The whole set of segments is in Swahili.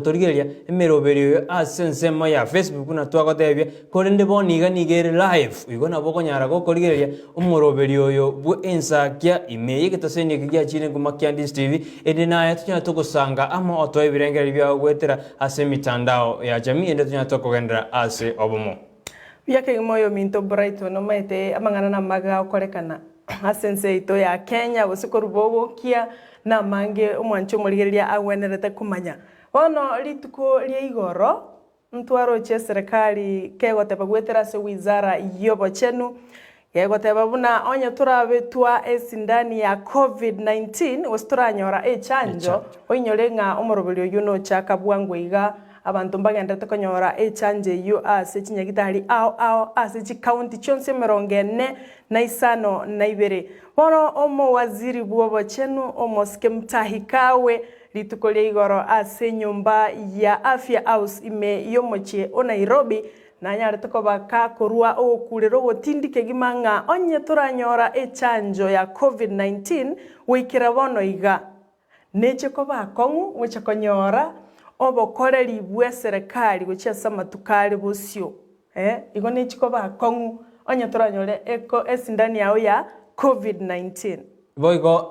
torigeria emeroberio asensemo ya Facebook na twagotebia kore ndebo niga nigere live igo nabo konyara gokorigeria omoroberio yo bwe ensakia imeye getoseni kigia chine kumakia Ndis TV ende naye tunya tokosanga ama otoe birengeri bya gwetera ase mitandao ya jamii ende tunya tokogendera ase obomo byake moyo minto Brighton no mete amangana na maga okorekana asense ito ya Kenya busikoro bobokia na mange omwancho morigeria agwenerete kumanya bono lituko lia igoro ntwaro che serikali kegoteba gwetera se wizara yobo chenu kegoteba buna onye turabetwa esindani ya COVID-19 osturanyora echanjo oinyorenga omoroberio yuno chaka bwangweiga abantu mbagendete konyora echanjo yo ase chinyagitari ao ase chi county chonse 45 bono omo waziri bwobo chenu omoske mtahikawe litukolia igoro ase nyumba ya afya house ime yomoche o Nairobi na nyare toko baka korua okulero gotindike gimanga onye turanyora echanjo ya COVID-19 wikira bono iga neche ko bakongu weche konyora obokoreri bwe serikali gochia samatukali bosio igo neche ko bakongu onye turanyore eko esindani yao ya COVID-19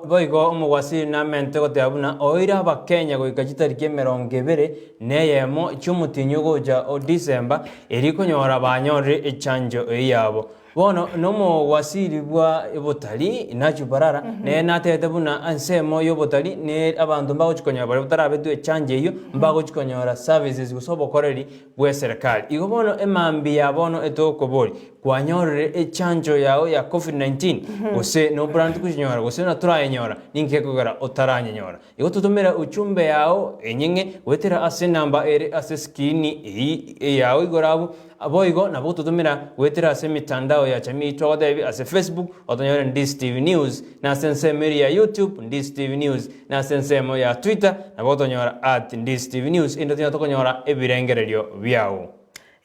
Boigo omugwasiri na mente goteabuna oira abakenya goika chitariki 20 neyemo cyumutinyo goja o December eri konyora banyorire echanjo eyabo bono nomo wasiri bwa ebotali nachubarara ne natete buna ansemo yobotali ne abantu mbago chikonyora bari butarabetu echanjo eyo mbago chikonyora services gusobokoreri bwe serikali igo bono emambi ya bono etokobori kwanyorire echanjo yao ya COVID-19 ose no brand kuchinyora ose na turayenyora ninke kugara otaranyenyora igo tutumira uchumbe yao enyenge wetera ase namba ere ase skini yao igorabu aboigo nabo tutumira wetera ase mitandao ya jamii twagodebi ase Facebook otonyora Ndis TV News na sense media YouTube Ndis TV News na sense mo ya Twitter nabo tonyora @Ndis TV News endo tonyora ebirengererio byao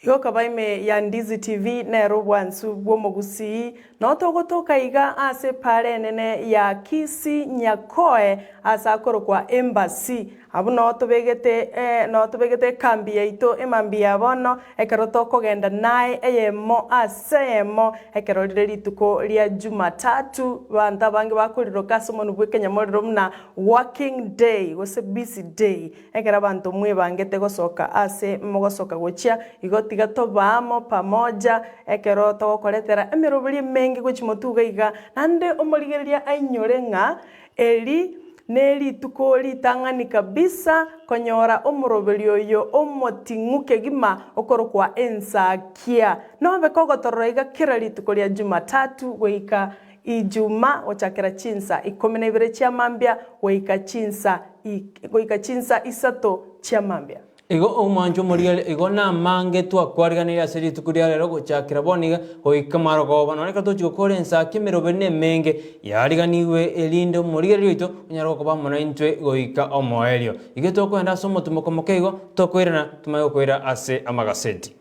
Igo kabaime ya Ndizi TV nero bwansu bwomogusi notogotoka iga ase pare nene ya Kisi Nyakoe asa akoro kwa embassy abu notobegete kambi yaito emambi yabono ekeroto kogenda nae eyemo asemo ekerorire lituko lia Jumatatu banta bange bakoriro kasomonu bwekenya moriro muna working day gose busy day ekera bantu mwe bangete gosoka ase mogosoka gochia igotiga tobamo pamoja ekero togokoretera emerobiri mengi gochimotuga iga nande omorigeria ainyorenga eli neli tukoli tangani kabisa konyora omoroberio yo omotinguke gima okoro kwa ensakia nobe kogotoroiga kirali tukolia Jumatatu weika Ijuma ochakera chinsa 12 chia mambia weika chinsa isato chia mambia Igo omanjo moriale igo na mange twakwarganira seri tukuria rero gochakira boniga oikamaro gobano reka tuchikore ensaki merobene menge yariganiwe elindo moriale rito nyaro ko bamona intwe goika omoelio ige tokwenda somo tumokomokeigo tokwirana tumayo kwira ase amagaseti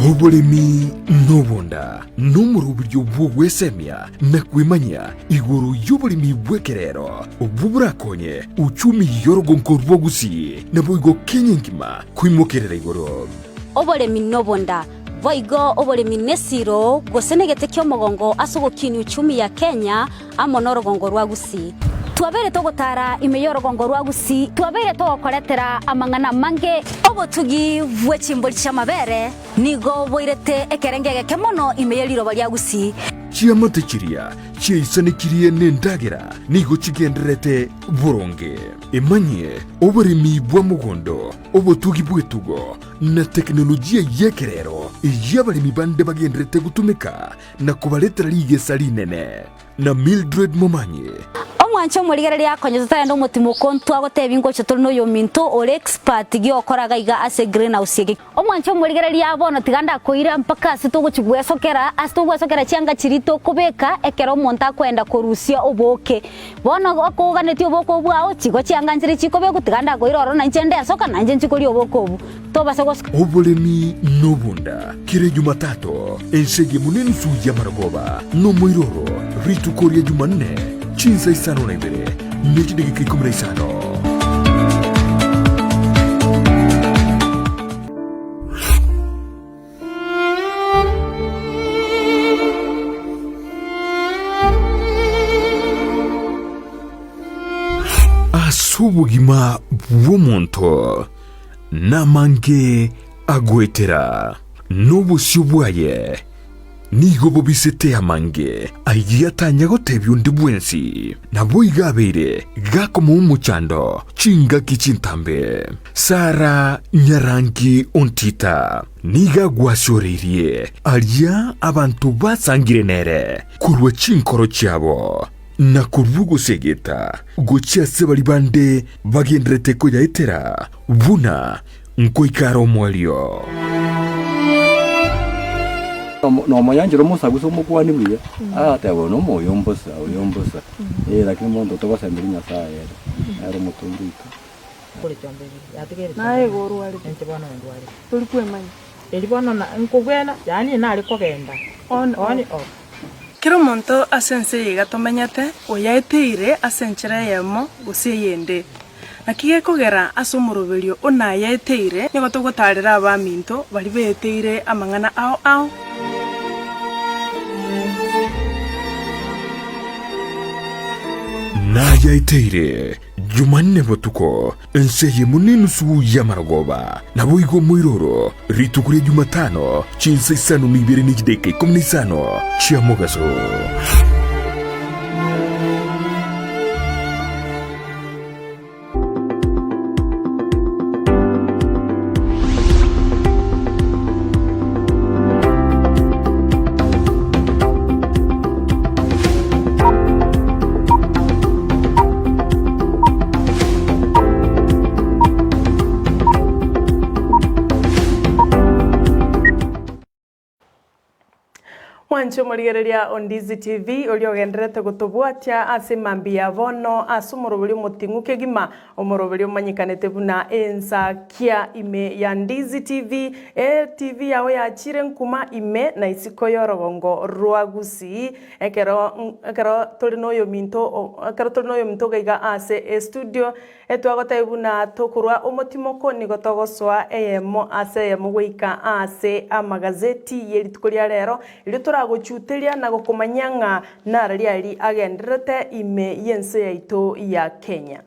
Oboremi nobonda numuru buryo bwogwesemya na kwimanya iguru y'oboremi bwekerero obuburakonye uchumi yorogonko rwogusi na boigo Kenya ngima kwimokerera iguru oboremi nobonda boigo oboremi nesiro gosenegete kyomogongo asogokini uchumi ya Kenya amonorogongo rwagusi twabere togotara imeyorogongo rwagusi twabere togokoretera amangana mange obotugi bwechimbori chamabere nigo boirete ekerengege kemono imeyeriro baryagusi chiamatechiria chiisanikirie nendagera nigo chigenderete buronge emanye oboremi bwa mugondo obotugi bwetugo na teknolojia yekerero yabaremi bande bagenderete gutumika na kubaletera ligesa linene na Mildred Momanye omwancho murigereria konyota ndo mutimo kontu agotebingo chatolo no yominto ole expert gi okoraga iga ase greenhouse gi omwancho murigereria bono tiganda koira mpaka asitugwesokera chianga chirito kubeka ekero monta kwenda korusia oboke bono akoganeti oboko bwao chigo chianga nchiri chikobe gutiganda koira oro na nchende asoka na nje chikori oboko obu toba segos obolemi nobunda kire Jumatatu ensege munene suya maragoba no moiroro ritu koria Jumanne chinsa isano na ibere mejidege kikumra isano asubugima bw'omuntu namange agwetera n'obusyo bwaye nigo bobisete amange aigiyatanya gotebya undi bwensi nabo igabeire gakoma umuchando chinga kichintambe Sara Nyarangi Ontita niga gwashorerie alia abantu basangire nere kurwa chinkoro cyabo na kurvugo segeta gochia sebali bande bagendrete ko yaitera buna nkoikaro mwalio no mayanjiro musaguso mukwani bwiye atebo no moyombosa lakini mondo to basembiri nyasaye ari mutundito kuri chomberi yatigere nae goru ali entebana ndwari tuli kwemanya elibona na nkugwena yani nali kogenda on kiro monto asense yiga tomenyete oyaeteire asenchera yemo gusiyende nakige kogera asumuruberio ona yaeteire nigo tugotarira abaminto bari beteire amangana ao na yaeteire Jumanne botuko enseye munene suya maragoba nabo igo moiroro ritukure Jumatano chinsa isano nibere nigideke komnisano chiamogaso Mwancho murigereria on Ndizi TV oliogenderete gutubwatia ase mambia bono asumurubuli mutinguke gima omurubuli manyikanete buna ensa kia ime ya Ndizi TV TV yawe ya chire nkuma ime na isiko yorogongo rwagusi ekero tolino yo minto gaiga ase studio etwagota ibuna tokurwa omotimoko nigotogoswa eyemo ase yemugwika ase amagazeti yeritukoria rero gochutelia na gokomanyanga na rali agenderete ime yense yaito ya Kenya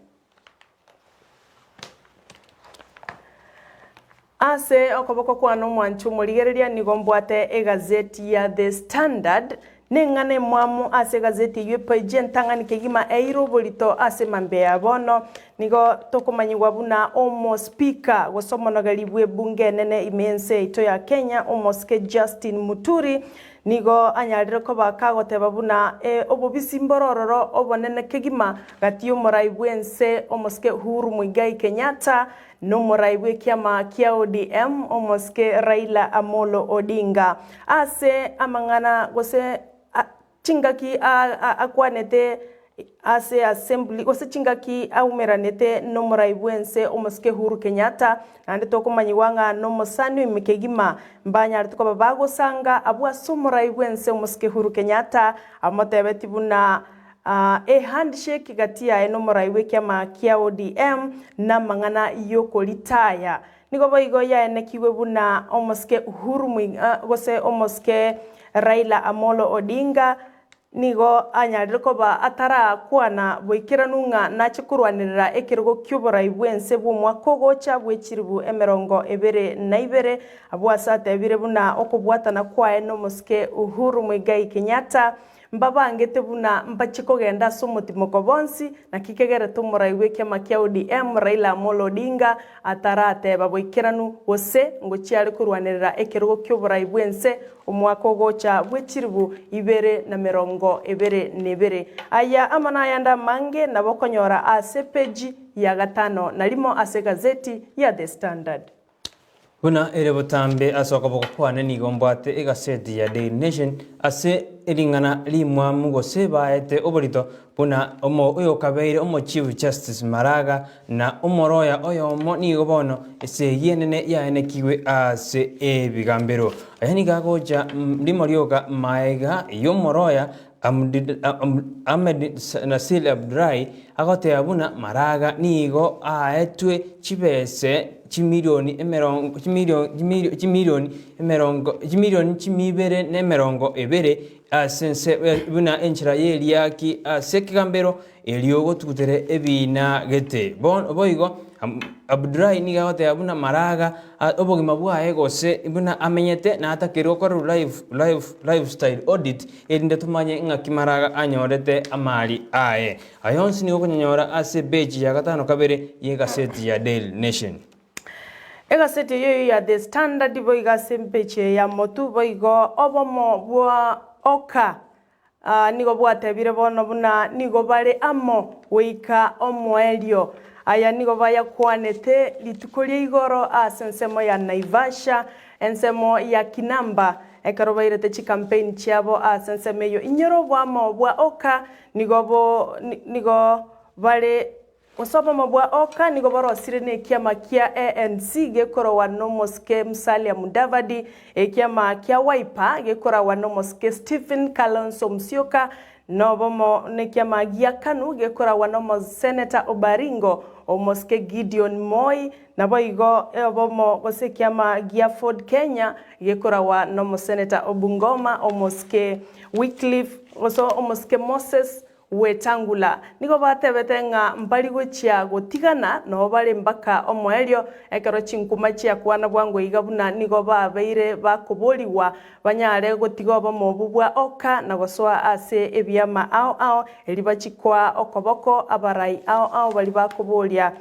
ase okoboko kwano mwanchu murigereria nigombwate egazeti ya The Standard nengane mwamu ase gazeti yepaje ntangani kegima eiro bolito ase mambe ya bono nigo tokomanyigwa buna omo speaker gosomonogalibwe bunge nene imense ito ya Kenya omoske Justin Muturi nigo anyalire ko bakagoteba buna obobisi mborororo obonene kegima gati umuraibwense omoske Uhuru Muigai Kenyatta no muraibwe kiama kia ODM omoske Raila Amolo Odinga ase amangana gose chingaki akwanete ase assembly gose chingaki aumeranete no muraibwense omoske Uhuru Kenyatta ande tokomanyiwanga no mosani mikegima mbanya arituko bago sanga abwa somuraibwense omoske Uhuru Kenyatta amotebeti buna handshake gatia eno muraiwe kiama kia ODM na mangana yoko litaya nigo boigo ya enekiwe buna omoske Uhuru gose omoske Raila Amolo Odinga nigo anyaliriko ba atara kwana boikiranunga na chikurwanirira ekirgo kyuboraibwense bumwako gocha bwechiribu emerongo ebere na ibere abwasate ebire buna okubwatana kwa eno moske Uhuru Muigai Kenyatta mbabangete buna mbachiko genda somotimo kobonsi na kikegere tumuraiwe kiama kia ODM Raila Amolo Odinga atarate baboikeranu gose ngochiari kurwanirira ekerugo ky'oburai bwense omwaka ogocha bwechiribu 2022 aya amana yanda mange nabokonyora ase peji ya 5 nalimo ase gazeti ya The Standard. Buna ere botambe asoka bokwane ni gombate egaseti ya Daily Nation ase eringana limwa mugose baete oborito buna omo oyo kabeire omo Chief Justice Maraga na omoroya oyo mo ni gobono ese yenene yaene kiwe ase ebigambero ayani gagoja limo ryoga maega yomoroya Ahmed Nasil Abdullahi agote abuna Maraga nigo aetwe chibese chimilioni chimibere nemerongo ebere asense buna enchira yeli yaki sekigambero eliogo tukutere ebina gete boigo Abdullahi niga gote abuna Maraga obogima bwae gose buna amenyete na atakero ko lifestyle audit elinde tumanye ngaki Maraga anyorete amali ae ayonsi ni okonyora ase beji ya 5 kabere yegaseti ya Daily Nation. Egaseti yoyo ya The Standard boiga sempeche ya motu boigo obomo bwa oka nigo bwatebire bono buna nigo bare amo weika omwelio aya nigo baya kwanete litukolia igoro asensemo ya Naivasha ensemo ya Kinamba ekarobairete chi campaign chiabo asensemo yo inyoro bwamo bwa oka nigo bare Osoba mabwa oka nigo barosire ne kiama kia ANC gekoro wano moske Musalia Mudavadi kiama kia Wiper gekora wano moske Stephen Kalonzo Musyoka nobomo ne kiama gia Kanu gekora wano Senator Obaringo o moske Gideon Moi naboigo obomo gose kiama gia Ford Kenya gekora wano Senator Obungoma o moske Wycliffe oso o moske Moses Wetangula nigo batebete nga mbaligo chia gotigana no bale mbaka omwelio ekero chinkuma chia kwana bwango igabuna nigo babeire bakoboliwa banyare gotigo bomobubwa oka na gosoa ase ebyama ao eliba chikwa okoboko abarai ao bali bakobolia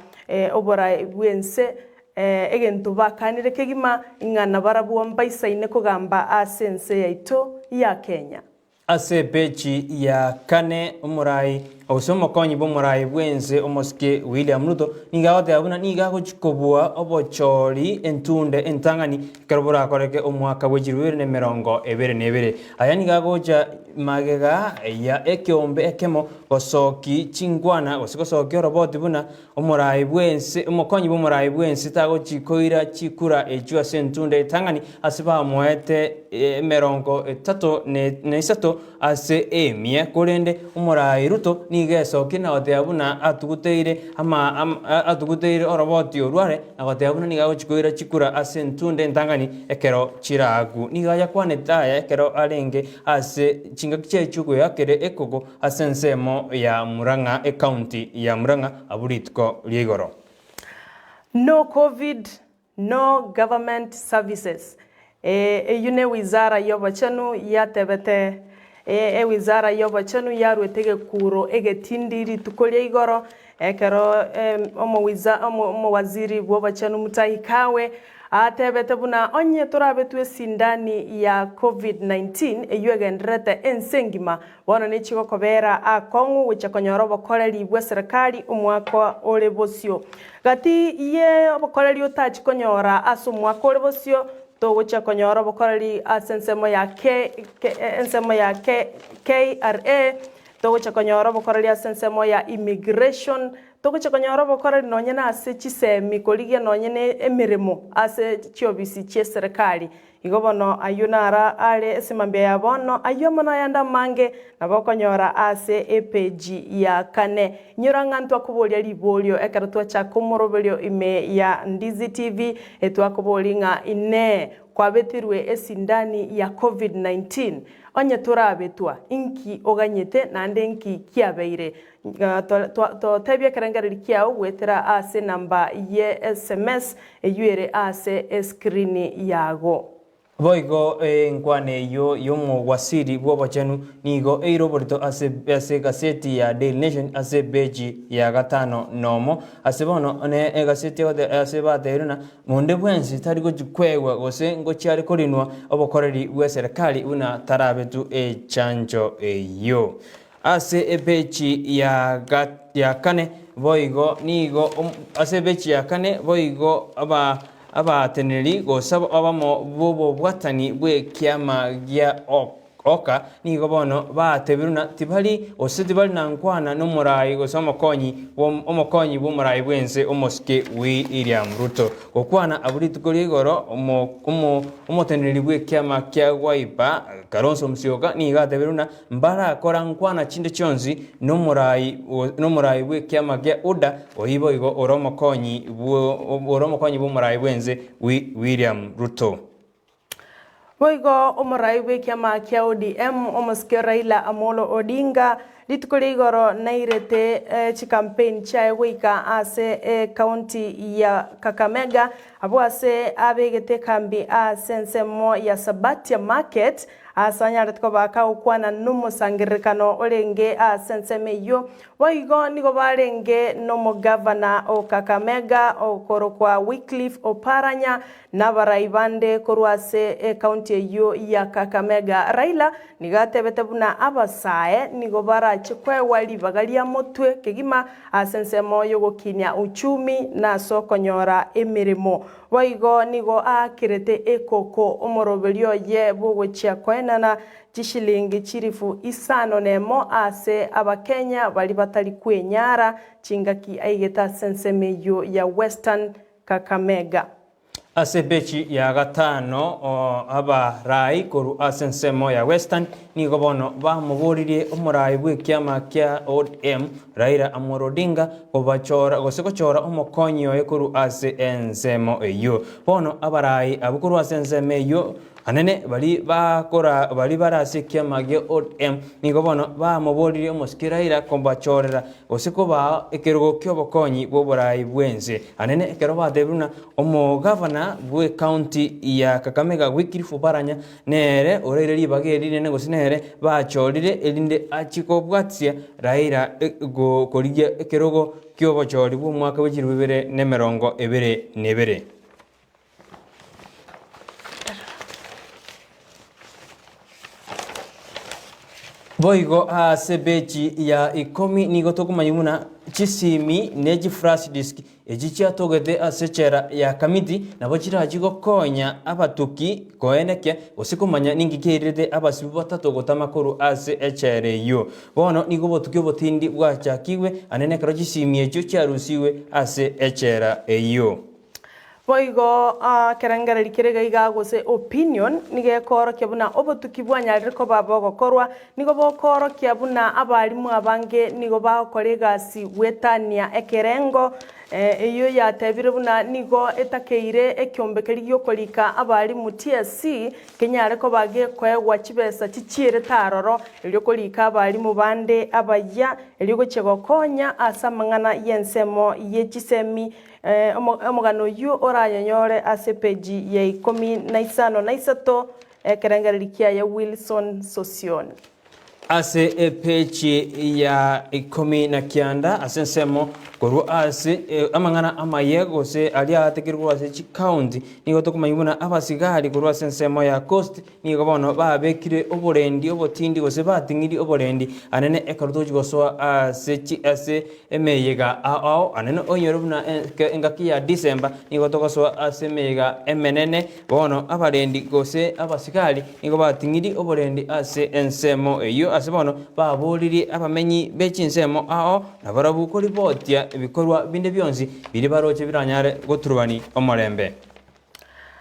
oborai bwense egento bakanire kegima ingana barabu mbaisa ine kogamba asense yaito ya Kenya. Ase pechi ya kane umurai osomo konyi bomurai bwenze omoske William Ruto nigaote abuna nigago chikobua obochori entunde entangani karobora koreke omwaka bwejirwere ne merongo ebere nebere aya nigagoja magega ya ekyombe ekemo gosoki chingwana gosoki robot buna omurai bwense omokonyi bomurai bwense tago chikoira chikura ejua sentunde entangani asiba moete merongo 3 ase emia korende omurai Ruto nigeso kina oteabuna atuguteire atuguteire oroboti orware agoteabuna nigago chikoira chikura ase ntunde ntangani ekero chiragu nigaya kwanetaya ekero alenge ase chingaki chechugo yakere ekogo ase nsemo ya Murang'a county ya Murang'a aburitko liegoro. No COVID, no government services. Eyune wizara yobachanu yatebete wizara yobachanu yarwetege kuro egetindiri tukolia igoro ekero omo waziri bwobachanu Mutahi Kagwe atebete buna onye torabetwe sindani ya COVID-19 eyuegendrete ensengima bono nichigo kobera akongu wichakonyoro bokoreri bwa serikali omwaka olebosio gati ye bokoreri otachi konyora aso omwaka olebosio togocha konyoro bokoreri asensemo ya ensemo ya KRA togocha konyoro bokoreri asensemo ya immigration togocha konyoro bokoreri nonyena ase chisemi koligia nonyene emiremo ase chiobisi che serikali igobono ayunara ale esimambia ya bono ayomona yanda mange nabokonyora ase epeji ya kane nyorangantu akubolia libolio ekarutwa cha kumorobelio ime ya Ndizi TV etwakubolinga ine kwabetirwe esindani ya COVID-19 onye turabetwa inki oganyete nande inki kiabeire to tebya karangariri kiao gwetera ase namba ye SMS eyuere ase screen yago. Boigo nkwane yo wasiri bw'abachanu nigo eiroborito ase gaseti ya Daily Nation ase beji ya gatano nomo ase bono ne gaseti ode ase bateruna munde bwensi tari gukwewa gose ngo cyari korinwa obokoreri bwa serikali una tarabetu chanjo yo ase beji ya kane boigo nigo ase beji ya kane boigo abateneri gosaba abamo bobo bwatani bwe kiama gya oka nigo bono batebiruna tibali ositibali nankwana n'umurayi gosoma omukonyi bw'umurayi bwense omoske William Ruto okwana aburitukuri goro omoteneri bwe kiama kya Wiper Kalonzo Musyoka niga tebiruna mbara akora nkwana chinde chonzi n'umurayi bwe kiama gya UDA oyibo igo oromokonyi bw'umurayi bwense William Ruto. Boigo omorai bwe kiama kia ODM omoske Raila Amolo Odinga litukuligoro nairete chikampeni cha wika ase county ya Kakamega abo ase abegete kambi sensemo ya Sabatia Market asanyare tukobaka ukwana numusangirikano olenge senseme yo boigo nigo barenge no governor o Kakamega okoro kwa Wycliffe Oparanya nabaraibande korwase county yo ya Kakamega. Raila nigatebete buna abasae nigo barachikwe wali bagalia motwe kegima sensemo yo gokinya uchumi na sokonyora emirimo boigo nigo akirete ekoko omoroberio ye bugwechia kwenana gishilingi chirifu isano nemo ase abakenya bali batali kwenyara chingaki aigeta sensemeyo ya Western Kakamega. Ase bechi ya gatano abarai koru asensemo ya Western nigo bono bamuburirie omurayi bwe kiama kya ODM Raila Amolo Odinga kobachora gosekochora omokonyi oye koru ase ensemo eyo bono abarai abukuru ase ensemo eyo anene bali barase kiama gya ODM nigo bono bamuburirie omoskiraira kombachorera gosekoba ekerogo kyobokonyi bw'oburayi bwense anene ekero batebuna omugavana bwe county ya Kakamega Wycliffe Oparanya nere orere libageri ne gosinere bachorire elinde achikobwatsia Raila go korigia ekerogo kyobochori bwo mwaka wa 2022. Boigo sebechi ya ikomi nigo tokumanyuna chisimi neji flash disk ejicha togete asechera ya kamiti nabo chirajigo konya abatuki koeneke osikumanya ningikirite abasibu batatu gotamakuru ase echereyo bono nigo botuki botindi bwachakiwe anene karo chisimi ejo charusiwe ase echera eyo. Boigo kerangara likirega igagose opinion nige koro kyabuna obotuki bwanyarire ko babogo korwa nigo bokoro kyabuna abalimu abange nigo bakorega si wetania ekerengo eyo yatebire buna nigo etakeire ekyombekeri gyokolika abalimu TSC kenyare ko bage kwegwa chibesa chichire taroro elyo kolika abalimu bande abaya elyo gochegokonya asamangana yensemo yechisemi omugano yu oranyonyore ase peji ya 15 kerengerikia ya Wilson Sosion ase peji ya 19 asensemo koru ase amangana amayego se alia atekirwa ase county nigo tokumayibuna abasigari koru asensemo ya coast nigo bono babekire oborendi obotindi gose batingiri oborendi anene ekarutoji gosoa ase emeyega ao anene onyorobuna engaki ya December nigo togosoa ase emeyega emenene bono abarendi gose abasigari nigo batingiri oborendi ase ensemo eyo ase bono baburiri abamenyi bechinsemo ao nabarabuko ripotia ibikorwa binde byonzi biri baroche biranyare goturubani omorembe.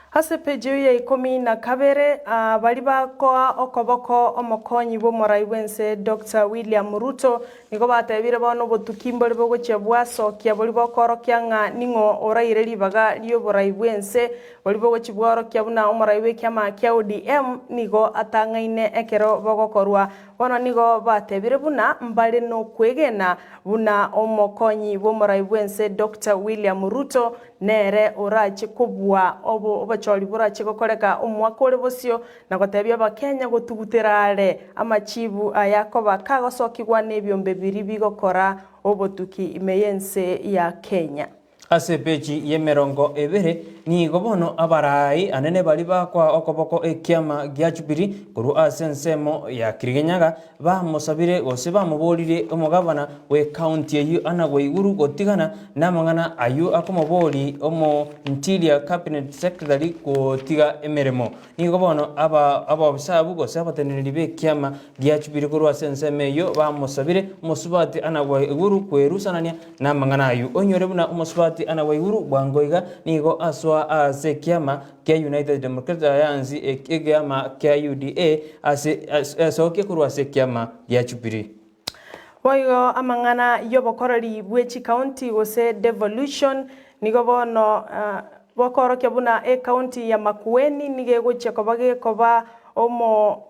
Hase peji ya 12 bali bakoa okoboko omokonyi bw'omorai bwense Dr. William Ruto nigo batebire bono botukimbo libogoche bwasokia boli bokoro kyanga ningo oraire libaga lyo borai bwense boribo gochibwaro kia buna omoraiwe kiama kia ODM nigo atangaine ekero bogokorwa bono nigo batebire buna mbale no kwegena buna omokonyi bomoraiwe nse Dr. William Ruto nere orache kubwa obachori burache gokoreka omwaka ore bosio na gotebia abakenya gotuguterare amachibu ayakoba kagosokigwa nebyombe biri bigokora obotuki imeyense ya Kenya. Ase pechi yemerongo ebere ni gobono abarai anene bali bakwa okoboko ekiama gya Jubilee kuru asensemo ya Kirigenyaga ba musabire gose ba mubolire omugabana we county eyu anagwe iguru gotigana namangana ayu akomoboli omo interior cabinet secretary gotiga emeremo ni gobono aba bisabu gose abateneri be kiama gya Jubilee kuru asenseme yo ba musabire musubati anagwe iguru kwerusanania namangana ayu onyorebuna umusubati anawaiguru bwangoiga nigo aswa ase kiama kia United Democratic Alliance ekiama kia UDA ase kurwa ase kiama ya Jubilee. Boigo amangana yobokorori bwechi county gose devolution nigo bono bokoro kebuna county ya Makueni nige gocha koba omo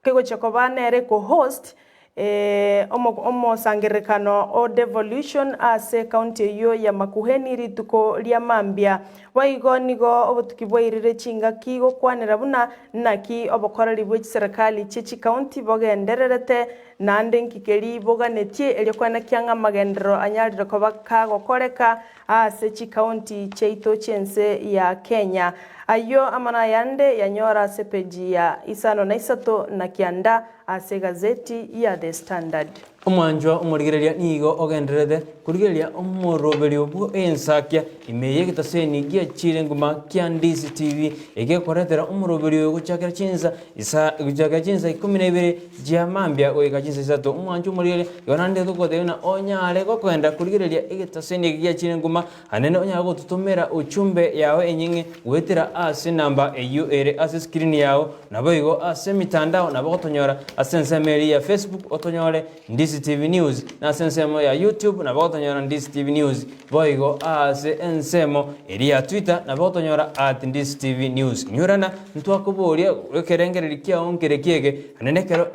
kegocha koba nere ko host omo sangerekano o devolution ase county yo ya Makueni rituko lia mambia waigo nigo obutuki bwairire chinga kigo kwanira buna naki obokorari bwe serikali chichi county bogendererete nande nkikeri boganetie elikwana kyanga magendero anyalire ko bakago koreka ase chi county cheito chense ya Kenya. Ayo amana yande yanyora sepeji ya isano na isato na kianda ase gazeti ya The Standard. Omwanjwa omurigereria nigo ogenderede kurigereria omoroberi obu ensakia imeye gitaseni gia chirenguma kia Ndizi TV egekoretera omoroberi oguchakira chinza isa guchakira chinza 12 jia mambia oiga chinza isato omwanjwa omurigereria yonande tukodeuna onyale gokwenda kurigereria egitaseni gia chirenguma anene onyale gotutumira uchumbe yawe enyinge wetira ase namba eyu ere ase screen yao naboigo ase mitandao nabotonyora ase nsemeri ya Facebook otonyore Ndizi TV News na sensemo ya YouTube na botonyora Ndizi TV News boigo ase ensemo eri ya Twitter na botonyora @Ndizi TV News nyurana ntwakuburia wekerengereri kia onkerekiege anenekero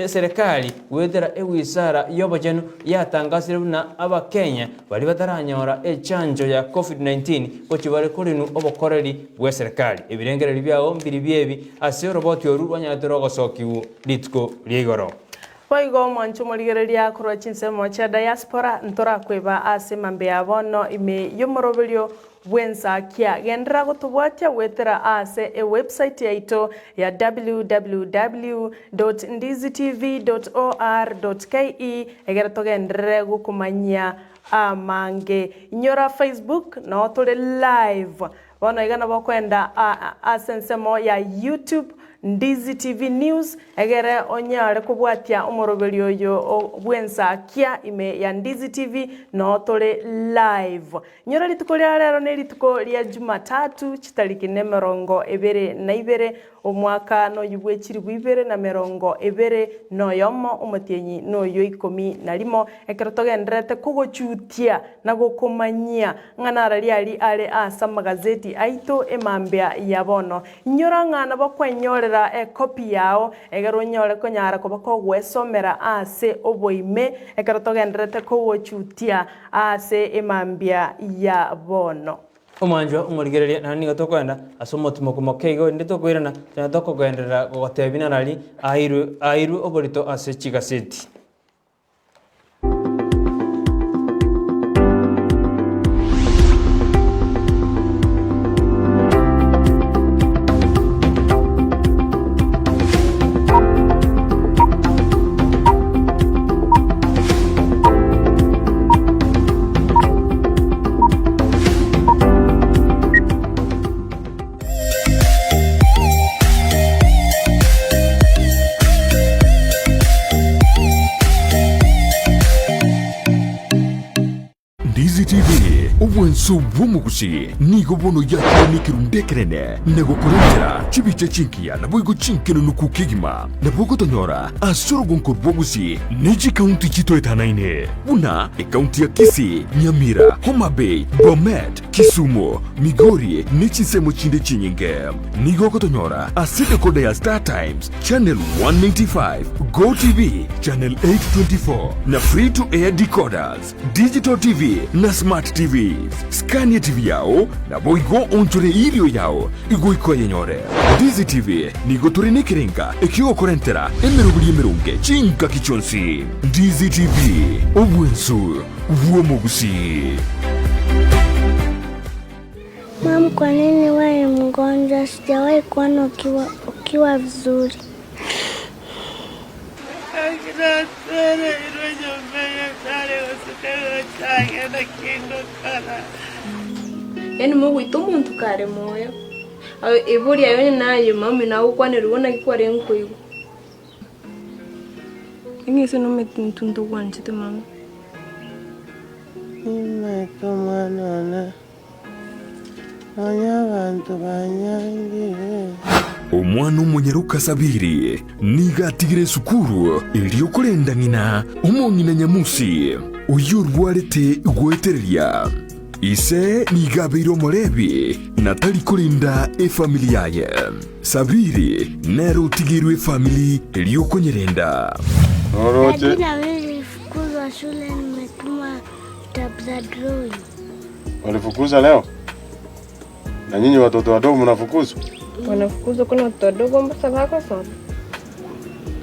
serikali wetera ewisara yobajenu yatangasire na abakenya bali bataranyora echanjo ya COVID-19 kochibare kurinu obokoreri bwe serikali ebirengereri byao mbiri byebi ase roboti oru wanyatero gosokiwu litko liegoro. Boigo mwanchu murigereria kurwa chinsemo cha diaspora ntora kweba ase mambe yabono ime yomorobelio bwensa kia gendera gotubwatia wetera ase website yaito ya www.ndizitv.or.ke egera togendere gukumanya amange inyora Facebook no tole live bono igana bokwenda asensemo ya YouTube Ndizi TV News egere onyare kubwatia omoroberi oyo bwensa kia ime ya Ndizi TV no tole live nyora lituko lya rero ne lituko lya Jumatatu chitariki ne 22 omwaka no yubwe chiri bwibere na 20 no yomo omotyenyi no yo 10 ekero togendrete kugochutia na gokomanyia ng'anara liali ale asa magazeti aito emambia yabono nyora ng'ana bakwenyorera copy yao egero nyore konyara kobako gwesomera ase oboime ekero togendrete kugochutia ase emambia yabono. Omwanjwa omurigereria nani gatokwenda asomotimo kumokeigo nditokwirana toko gwenderera gotebina nali airu oborito ase chigaseti. Ndizi TV obwenso bwomugusi nigo bono yakirundekerene nego kurengera chibiche chinkia na boigo chinkeno nukukigima na bogo tonyora asoro gonko bwogusi neji county chito etanaine buna e county ya Kisii, Nyamira, Homa Bay, Bomet, Kisumu, Migori, Nichisemo Chinde Chinyinge. Nigo Kotonyora, Asite Kodea Star Times, Channel 195, Go TV, Channel 824, na free to air decoders, Digital TV, na Smart TVs. Scania TV yao, na boigo onchore ilio yao, igo iko yenyore. Dizi TV, nigo turine kirenga, ekio korentera, emerubuli emerunge, chinka kichonsi. Dizi TV, Obwensu, Vuomogusi. Mama, kwa nini wewe mgonjwa? Sijawahi kuona ukiwa vizuri. Yani Mungu itumuntu kare moyo. Iburi ayo nayo mama na ukwane rubona kikware nkuyigo. Ingise no metuntu wanjite mama. Omwana omunyaruka sabiri nigatigire sukuru iliokolenda ngina omongina nyamusi oyurwarete gwetereria ise nigabeiro morebi natali kolinda efamilia ye sabiri nero tigirwe family iliokonyerenda Oroche na wewe fukuzwa shule, nimetuma vitabu za drawing. Walifukuza leo? Na nyinyi watoto wadogo mnafukuzwa? Wanafukuzwa kuna watoto wadogo mbona wako sana?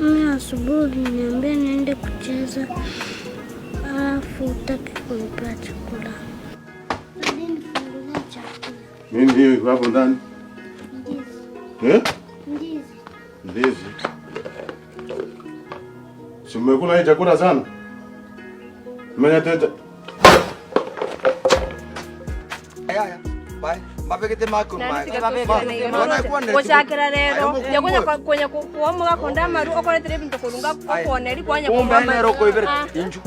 Mimi asubuhi niambia niende kucheza. Alafu utaki kunipa chakula. Ndio nifungulie chakula. Mimi ndio iko hapo ndani. Ndizi. Ndizi. Si mmekula hii chakula sana? Mmenyateta. Mabegete mako Koshakira rero yakonya kwenye kuomuga kondamaru okoretere bintu kurunga kokoneri kwanya kumbamero koibere inju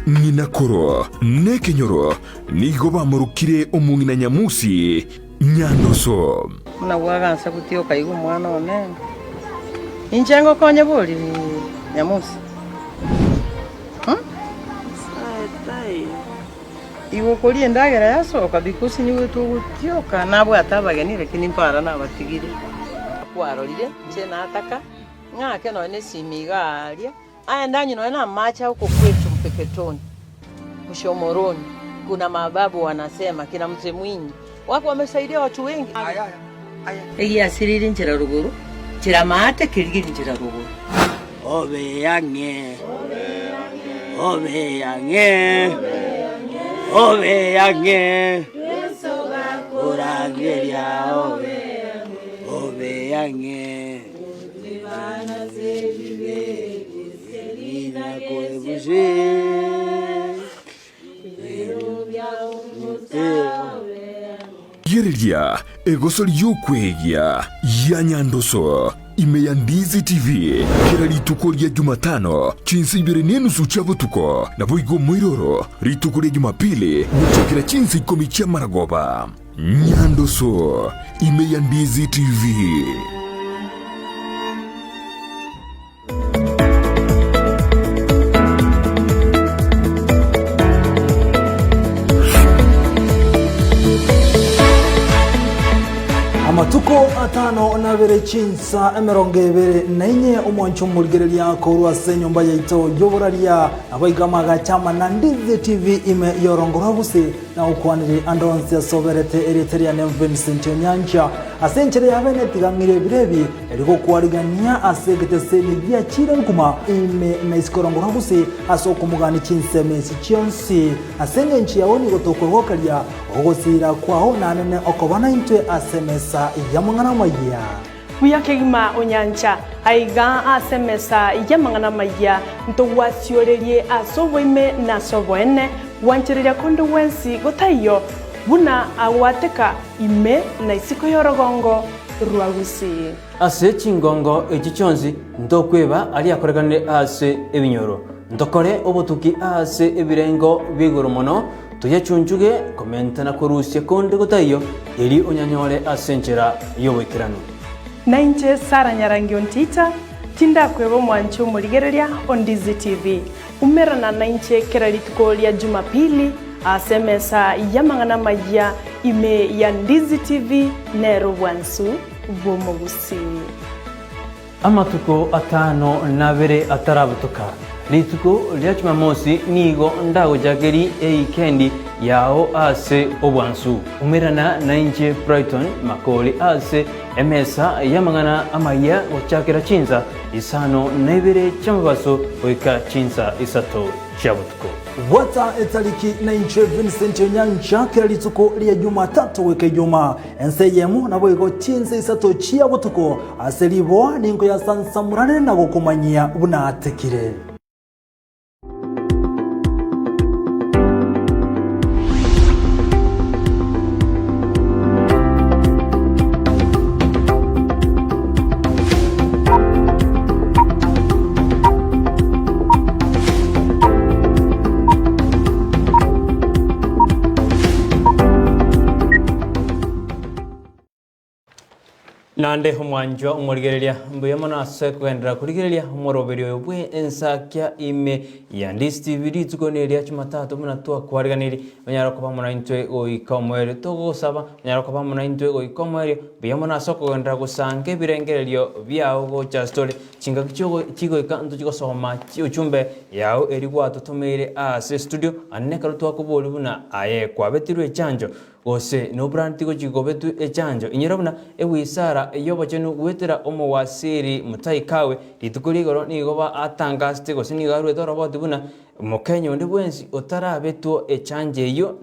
ngina koro nekenyoro nigo bamurukire omungina nyamusi nyandoso Muna wagansa kutio kaigo mwana one Inchengo konye boli nyamusi Iwo kuri endagera yasoka bikusi niwe tugutioka nabo atabagenire kinimpara nabatigire kwarorire nje nataka ngake no ne simigaria aya ndanyi no na macha huko kwetu Mpeketoni Mshomoroni kuna mababu wanasema kina mzee Mwinyi wako wamesaidia watu wengi egi asiriri njira ruguru njira mate kirigiri njira ruguru obe yange Obe yange Urangeria Obe yange Zibana zebibe Selina koebuze Yereria egosol yokwegia ya nyandoso ime ya Ndizi TV kira rituko lya Jumatano chinsi ibere nenusu cha butuko na boigo mwiroro rituko lya Jumapili muchakira chinsi komi cha maragoba nyandoso ime ya Ndizi TV. Amatuko atano na bere chinsa emerongebere nainye omwancho murigereria korwa senyomba yaito yoboraria abaigamaga chama na Ndizi TV ime yorongora buse na ukwanire andonse soberete eriteria ne Vincent Nyanja asenchere yabene tigangire birebi eriko kwarigania asegete seni bya chira nkuma ime na iskorongora buse asokumugani chinse mesi chionsi asenge nchi yaoni gotokorwokaria ogosira kwao nanene okobana intwe asemesa yamangana maya Uyakegima onyancha aiga asemesa yamangana maya ntogwasiorerie asoboime na soboene wanchereria kondo wensi gotayo buna awateka ime na isiko yorogongo rwagusi ase chingongo echichonzi ndokweba ali akoreganire ase ebinyoro ndokore obotuki ase ebirengo biguru mono tuyachunjuge komenta na korusia konde gotayo eri onyanyore asenchera yowekirano nainche Sara Nyarangi ontita tinda kwebo mwancho murigereria on Ndizi TV umerana nainche kera rituko lya Jumapili asemesa yamangana maya ime ya Ndizi TV nero bwansu bwomogusi amatuko atano nabere atarabutuka lituko lya Jumamosi nigo ndagojageri eikendi yao ase obwansu umerana na inje Brighton makoli ase emesa yamangana amaya gochakira chinza isano nebere chamabaso oika chinza isato chabutuko Wata etaliki na inche Vincent Onyancha kila lituko liya Jumatatu weke Juma enseyemo na boigo chinza isato chia butuko aseliboa ningo ya sansamurane na gokumanyia bunatekire nande homwanjwa umurigereria mbuyamo nase kugendera kurigereria umoroberio bwe ensakia ime ya Ndizi TV litukoneria Jumatatu muna twakwarganiri banyarako bamuna intwe oikomwere togosaba banyarako bamuna intwe oikomwere buyamo nase kugendera gusange birengererio byao gocha story chinga kigoika ntukigosoma uchumbe yao eri gwatutumire ase studio aneka twakuboli buna aye kwabetirwe chanjo gose no brandiko chigobetu echanjo inyirabuna ewisara yobochenu gwetera omowasiri mutaikawe litukuligoro nigoba atangaste gose nigarwe toroboti buna mokenyo ndi bwensi otarabetu echanje yo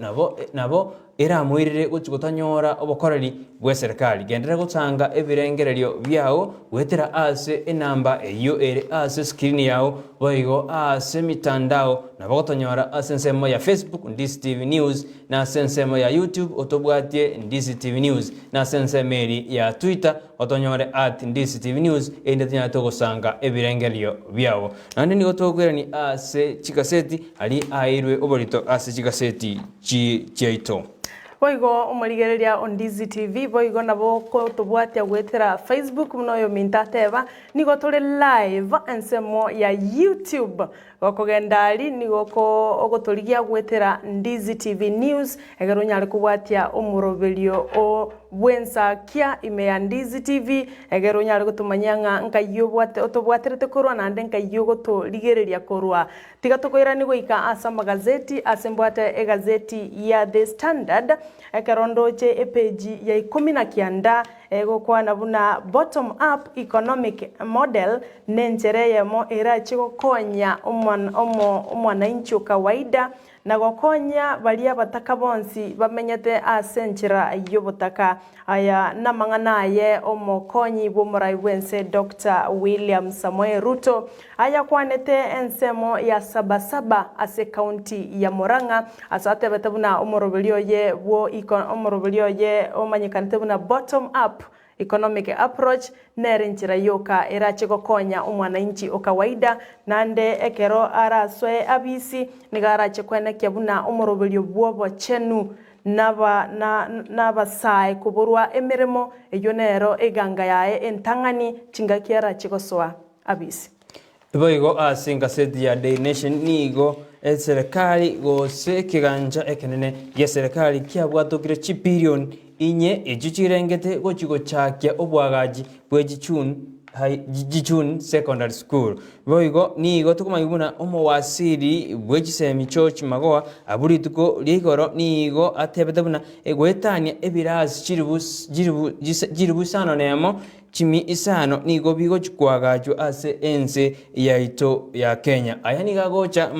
nabo era muirire gutanyora obokoreri bwe serikali gendera gutanga ebirengererio byao gwetera ase enamba eyo ere ase screen yao boigo ase mitandao nabo gutanyora ase nsemo ya Facebook Ndizi TV News na sensemo ya YouTube otobwatie Ndizi TV News na sensemeri ya Twitter otonyore @Ndizi TV News ende tinyato gusanga ebirengerio byao nande ni gotogwerani ase chikaseti ali airwe oborito ase chikaseti chiaito boigo umurigereria Ndizi TV boigo nabo ko tubwatia gwetera Facebook munoyo mintateba nigo turi live ensemo ya YouTube gokogendari nigo ko ogoturigia gwetera Ndizi TV News egero nyari kubwatia umuroberio o bwensa kia ime ya Ndizi TV egero nyari gutumanyanga nkayobwate otobwaterete korwa nande nkayogo to ligereria korwa tiga tokoira nigo ika asa magazeti asembwate egazeti ya The Standard ekerondoche epeji ya 19 ego kwana buna bottom up economic model nenjereyemo era chigokonya omwananchi kawaida na gokonya balia bataka bonsi bamenyete asenchira yobotaka aya namangana ye omokonyi bomurai bwense Dr. William Samoei Ruto aya kwanete ensemo ya Sabasaba ase county ya Murang'a asate betabuna omorobelio ye wo omorobelio ye omanyikanete buna bottom up economic approach nerenchira yoka erachiko konya umwananchi okawaida nande ekero araswe abisi nigarache kwene kyabuna umorobelio bwobo chenu naba sai kuburwa emiremo eyonero eganga yae entangani chingakiara chikoswa abisi boigo asinga sedi ya Day Nation nigo serikali gose kiganja ekenene ya serikali kyabwatokire chipirion inye ejuchirengete gochigo chakya obwagaji bwejichun secondary school boigo nigo tukumanyibuna omowasiri bwechisemi church magoa aburituko ligoro nigo atebetebuna egwetania ebirasi jiribu sano nemo chimi isano nigo bigo chikwagajo ase ense yaito ya Kenya aya nigagocha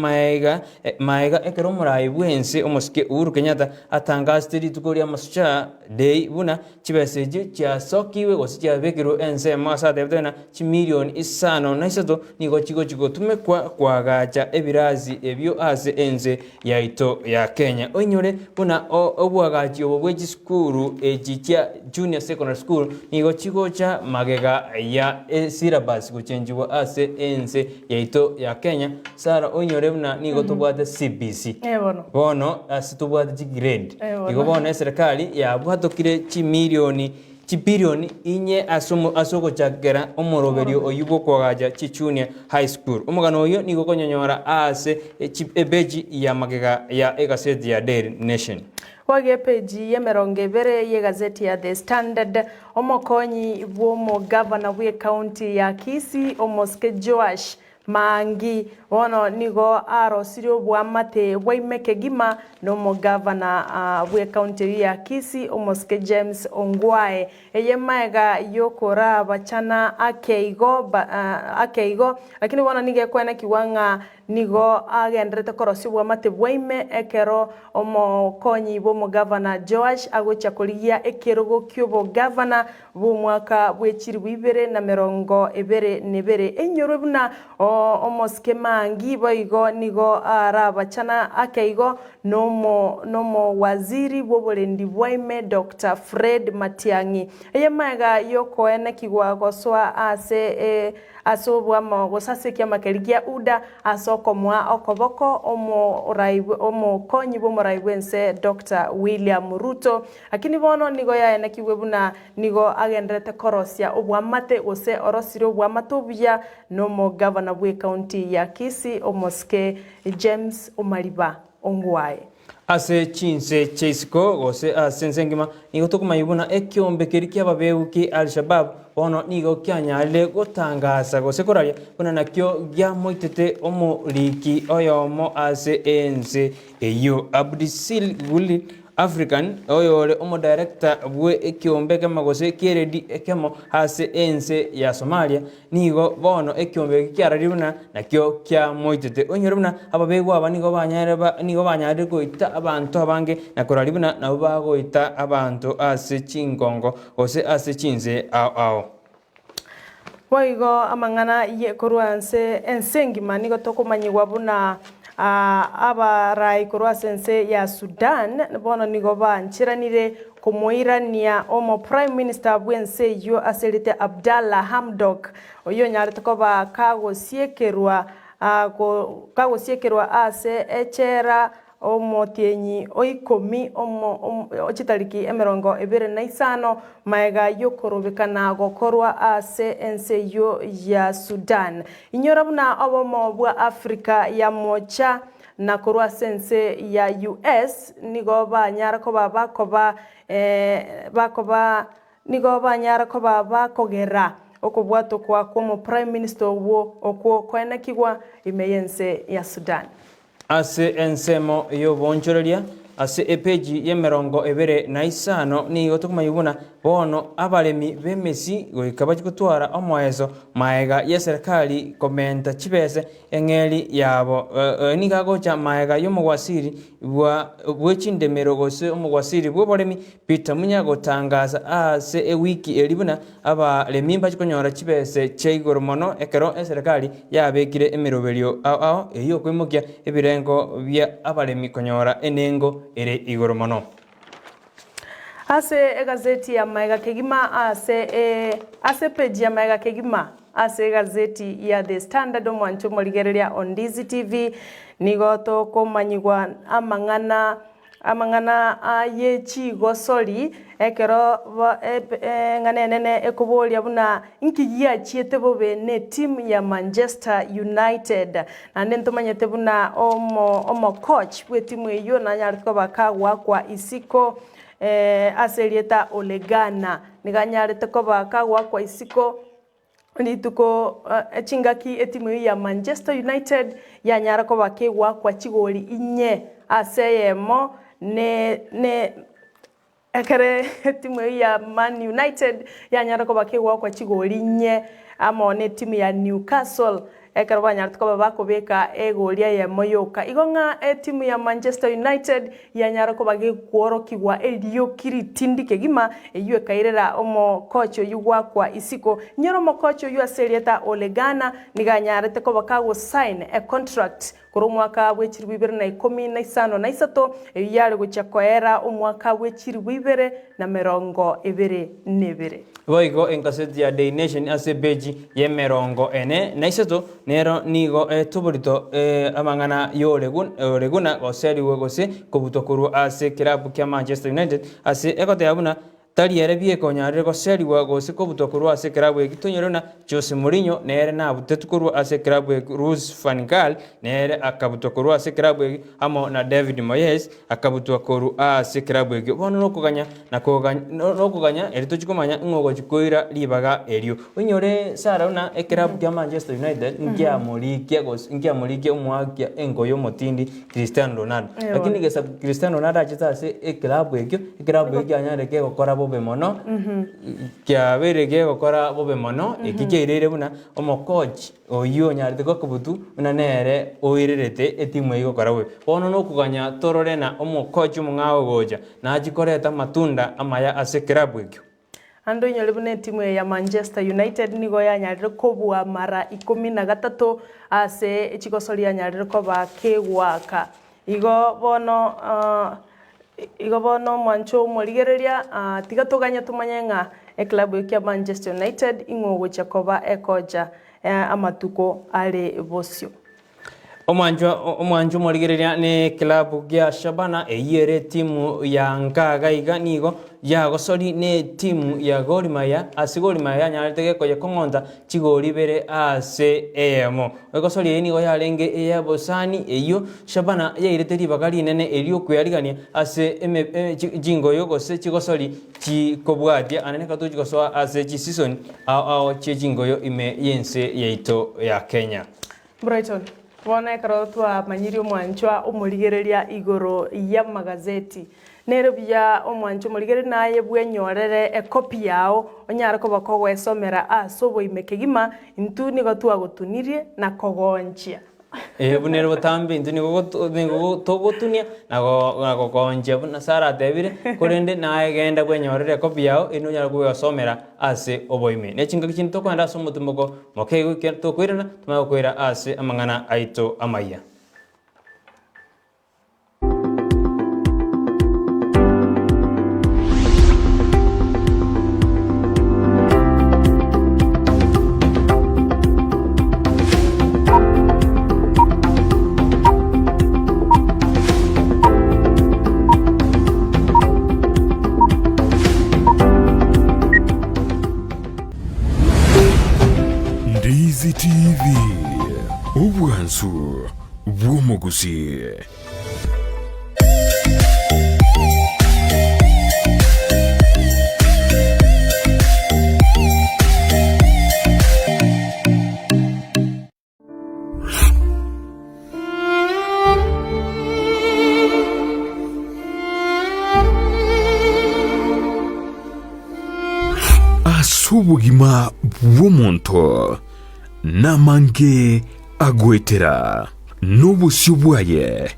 maega ekero murai bwense omosike Uhuru Kenyatta atangaste litukoria masucha day buna chibeseje cha sokiwe gose cha bekiro ense masa debdena chi million isano na isato nigo chigo tumekwa kwagacha ebirazi ebyo ase ense yaito ya Kenya onyore buna obwagaji obweji skuru ejicha junior secondary school nigo chigocha magega ya syllabus kuchenjiwa ase ense yaito ya Kenya sara onyore buna nigo tubwate CBC bono asitubwate grade nigo bono serikali ya bwatokire chi milioni chipirioni inye asoko chakera omoroberio oyugo kwagaja chichunia high school omugano oyo nigo konyonyora ase ebeji ya magega ya egazeti ya Daily Nation. Wage peji ye merongevere ye gazeti ya The Standard omokonyi bwomo governor we county ya Kisii Omoske Joash Mangi wono nigo aro sirio bwamate waimeke gima no mo governor we county ya Kisii Omoske James Ongwae eye maega yokora bachana akeigo lakini wono nige kwena kiwanga nigo agendrete korosi bwamate waime ekero omo konyi bomo governor Joash agocha koligia ekerogo kyobo governor bu mwaka bwechiri bibere na merongo ebere nebere enyorobuna Omoske Mangi boigo nigo arabachana akeigo nomo waziri bobolendi bwaime Dr. Fred Matiang'i eye maega yoko ene kigwa goswa ase asobwa mogosase kya makerigia uda asoko mwa okoboko omo konyi bomo raibwense Dr. William Ruto lakini bono nigo ya ene kigwebuna nigo agendrete korosia obwamate ose orosiro obwamate obuya nomo governor bwe county ya Kisii Omoske James Omariba Ongwae ase chinse cheisiko gose asensengima nigo tokumayibuna ekyombe kerikia babeuki Al-Shabaab bono nigo kyanyale gotangaza gose koraria buna nakyo gyamoitete omuliki oyomo ase ense eyo Abdisil Guli African oyole omo director bwe ekyombe kama gose keredi ekemo ase ense ya Somalia nigo bono ekyombe kyararibuna nakyo kya moitete onyorubuna ababegwa aba nigo banyare goita abantu abange nakoraribuna nabo bagoita abantu ase chingongo gose ase chinze ao Waigo amangana ye koruanse ensengima nigo tokumanyigwa buna abarai korwa sense ya Sudan bono nigo banchiranire kumuirania omo prime minister bwense yo aselite Abdallah Hamdok oyo nyare tokoba kagosiekerwa ase echera omotienyi oikomi ochitariki emerongo ebere na isano maega yokorobekana gokorwa ase ense yo ya Sudan inyorabuna obomo bwa Afrika ya mocha na korwa sense ya US nigo banyara ko bakogera okobwato kwa komo prime minister wo okwo kwena kigwa imeyense ya Sudan ase ensemo yo bonchoreria ase epeji ye merongo ebere na isano ni otokumayibuna bono abalemi bemesi goikaba chikutwara omweso maega ya serikali komenta chibese engeli yabo niga gocha maega yo mugwasiri bwechindemero gose omugwasiri bwobolemi Peter Munya gotangaza ase wiki elibuna abalemi bachikonyora chibese cheigoro mono ekero serikali yabekire emeroberio ao eyo kwimokia ebirengo bya abalemi konyora enengo ere igoro mono ase gazeti ya Maega Kegima ase page ya Maega Kegima ase gazeti ya The Standard omwancho moligereria on DZTV nigoto komanyigwa amangana ayechi gosori ekero ngane nene ekobolia buna inkigia chiete bobe ne team ya Manchester United ande ntomanyete buna omo coach we timu eyo na nyariko bakagwa kwa isiko aselieta Olegana niganyarete ko bakagwa kwa isiko nituko chingaki etimu ya Manchester United ya nyarako bakegwa kwa chigoli inye aseyemo ne ekere timu ya Man United ya nyarako bakegwa kwa chigoli nye amone timu ya Newcastle ekero banyartuko bakobeka egolia ya moyoka igonga timu ya Manchester United ya nyarako bage kuorokigwa elio kiritindi kegima eyue kairera omo kocho yugwa kwa isiko nyoro mo kocho yu aselieta Olegana niganyarete ko bakago sign a contract kuru mwaka wechiri bibere na 15 na isato eyale guchakoera omwaka wechiri bibere na merongo ebere nebere Voigo en gazeti ya Daily Nation ase beji ye merongo ene na isato nero nigo tuburito amangana yo oreguna goseri wegose kobutokuru ase kirabu kya Manchester United ase ekote abuna tariere biekonyarire goseriwa gose kobutwa korwa ase klabu egi tonyorona Jose Mourinho nere nabutetu korwa ase klabu egi Luis van Gaal nere akabutwa korwa ase klabu egi amo na David Moyes akabutwa korwa ase klabu egi bono nokuganya nokuganya erito chikomanya ngogo chikoira libaga erio onyore sarauna eklabu ya Manchester United ngiamurikia umwakia engoyo motindi Cristiano Ronaldo lakini gesa Cristiano Ronaldo achita ase eklabu egi anyareke gokora bobe mono kya berege gokora bobe mono ikikeirere buna omocoach oyo nyarite kokubutu una nere oirerete etimu igokora we bono nokuganya tororena omocoach mungao goja na ajikoreta matunda amaya ase klabu egi ando inyolebune timu ya Manchester United nigo yanyarire kobwa mara 13 ase chigosori yanyarire koba kegwaka igo bono mwancho morigereria tiga tuganya tumanyenga eklabu ya Manchester United ingogo chakoba ekoja amatuko ale bosio omwanjo morigereria ne klabu ya Shabana eyere timu ya Nkaga iga nigo ya gosori ne timu ya Gor Mahia asigori Mahia nyarite ko yakongonda chigori bere ase emo gosori eni go yarenge eya bosani eyo Shabana yairete ribagari nene elio kuyarigania ase jingo yo gose chigosori chikobwadia anene katu chigosoa ase chi season ao jingo yo ime yense yeito ya Kenya Brighton Wona karotwa manyirio mwanchwa umurigereria igoro ya magazeti nero bya omwancho murigere naye bwenyorere ekopi yao onyara ko bakogwe somera asobo imekegima intu ni gotwa gotunirie na kogonchia bunero botambe intu ni togotunia na kogonchia buna sara tebire korende naye genda bwenyorere ekopi yao ino nyara ko somera ase oboime nechinga kinto kwanda somutumoko mokego kento kwirana tumakwira ase amangana aito amaya Ndizi TV Ubwansu Bwomogusi Asubugima bw'omuntu namange agwetera n'obusyo bwaye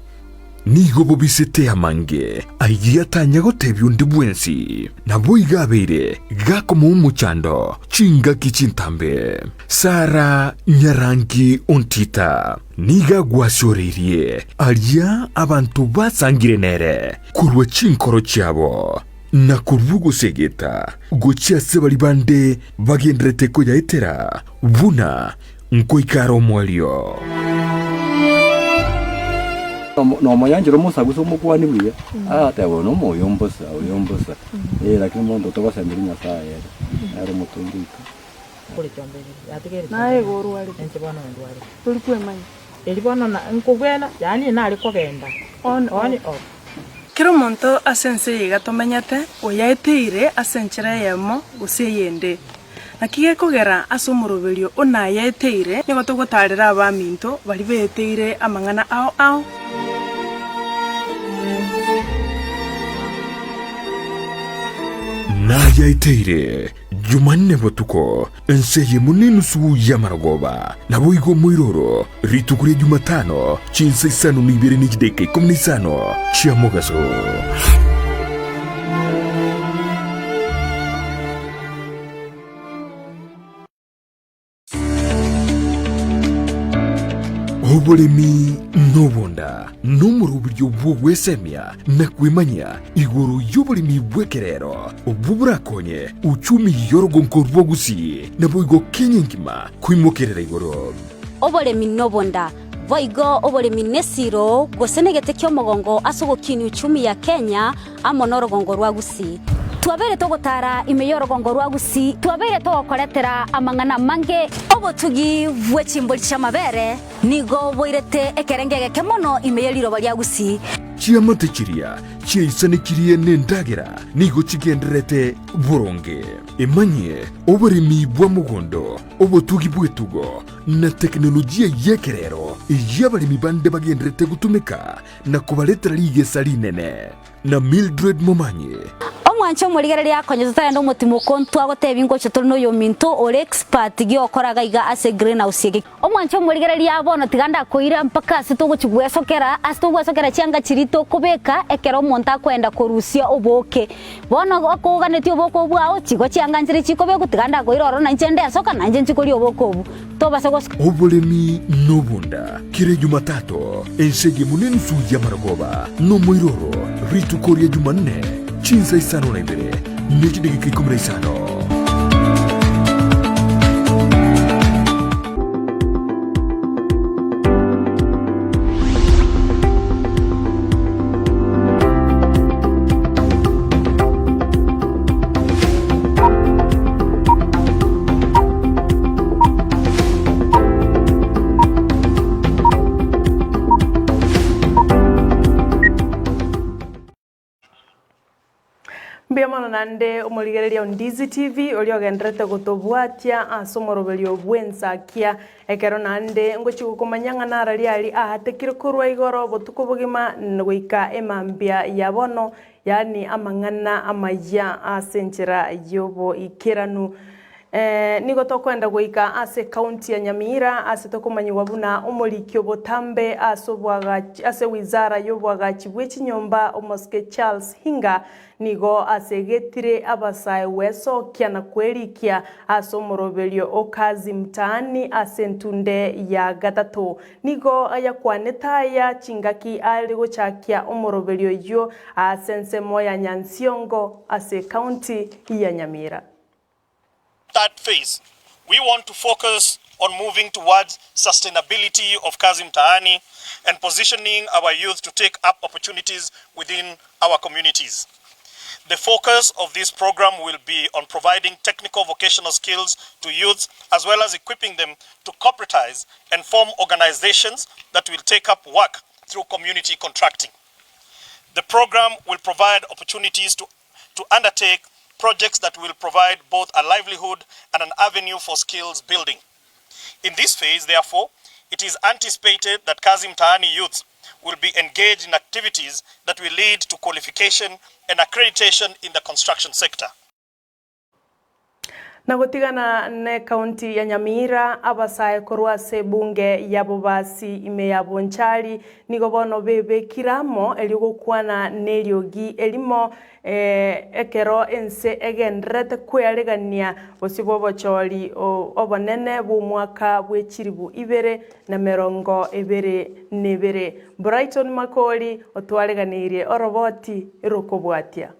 nigo bobisete amange aigiyatanya gotebya undi bwensi nabo igabeire gakoma umuchando chinga kichintambe Sara Nyarangi Ontita niga gwasyorerie alia abantu basangire nere kurwa chinkoro cyabo na kurvugo segeta gochia sebali bande bagendrete ko yaitera buna nkoikaro mwalio no moyanjiro musaguso mukwani mwiya atebo no moyombosa lakini mondo to basembirinya saye ari mutungito kuri chombere yatigere naye goru ali enche bana ndwari tuli kwemanya elibona na nkubwena yani nali kogenda on kiro monto asense yiga tomenyete oyaeteire asenchera yemo guseyende nakige kogera asumuruberio onayeteire nigo tugotarira abaminto bari beteire amangana ao nayaiteire Jumanne botuko enseye munini sugu ya maragoba nabo igo mwiroro ritukure Jumatano chinsa isano nibere nikideke komunisano chia mogaso obolemi nobonda n'umuruburyo bw'ogwesemya nakwimanya iguru y'obolemi bwekerero obuburakonye uchumi yorogonko rwogusi nabo igo Kenya ngima kwimokerera igoro obolemi nobonda voigo obolemi nesiro gosenegete kyo mogongo asogokini uchumi ya Kenya amo norogongo rwagusi twabere togotara imeyoro gongo rwa gusi twabere togokoretera amang'ana mange obotugi bwe chimbori chamabere nigo boirete ekerengege kemono imeyeri roba rya gusi chiamate chiria chiaisanikirie nendagera nigo chigenderete buronge emanye oburimi bwa mugondo obotugi bwetugo na teknolojia yekerero yabarimi bande bagenderete gutumika na kubaletera ligesa linene na Mildred Momanye omwancho murigere lya konyo tare ndo mutimo kontwa gotebingo cyo no yo minto ore expert gi okoraga iga ase greenhouse yege omwancho murigere lya bono tiganda koira mpaka sitogo chigwesokera asitogwesokera cyanga chirito kubeka ekero monta kwenda korusia oboke bono akoganetio boko bwao chigo cyanga nzire chikobe gutiganda koira oro na nchende soka na nje nchikori oboko obu toba sego obolemi nobunda kire Jumatatu ensege munene suya maragoba no moiroro ritu koria Jumanne chinsa isano na imbere nechidegeka 15. Mbiamana nande omurigereria Ndizi TV oliogendrete gotobwatia asomoroberio bwensakia ekero nande ngochigukomanyanga narari ali ahatekire kurwa igoro botuko bugima ngwika emambia yabono yani amang'ana amaya asenchera yobo ikiranu nigo tokwenda goika ase county ya Nyamira ase tokomanyiwa buna omorikyo botambe asobwaga ase wizara yobwagachi bwechinyomba omoske Charles Hinga nigo asegetire abasaye weso kiana kwerikia asomoroberio okazi mtaani asentunde ya gatatu nigo ayakwanetaya chingaki ali gochakia omoroberio yo asense moya Nyansiongo ase county ya Nyamira. Third phase, we want to focus on moving towards sustainability of Kazi Mtaani and positioning our youth to take up opportunities within our communities. The focus of this program will be on providing technical vocational skills to youths as well as equipping them to cooperatize and form organizations that will take up work through community contracting. The program will provide opportunities to undertake projects that will provide both a livelihood and an avenue for skills building. In this phase, therefore, it is anticipated that Kazi Mtaani youths will be engaged in activities that will lead to qualification and accreditation in the construction sector. Nagotigana ne county ya Nyamira abasaye korwase bunge ya bobasi ime ya bonchari nigobono bebe kiramo eligokwana neriogi elimo ekero ense egenrete kwearegania osibobo choli obonene bumwaka bwechiribu ibere na merongo ebere nebere Brighton Makoli otwareganirie oroboti rokobwatia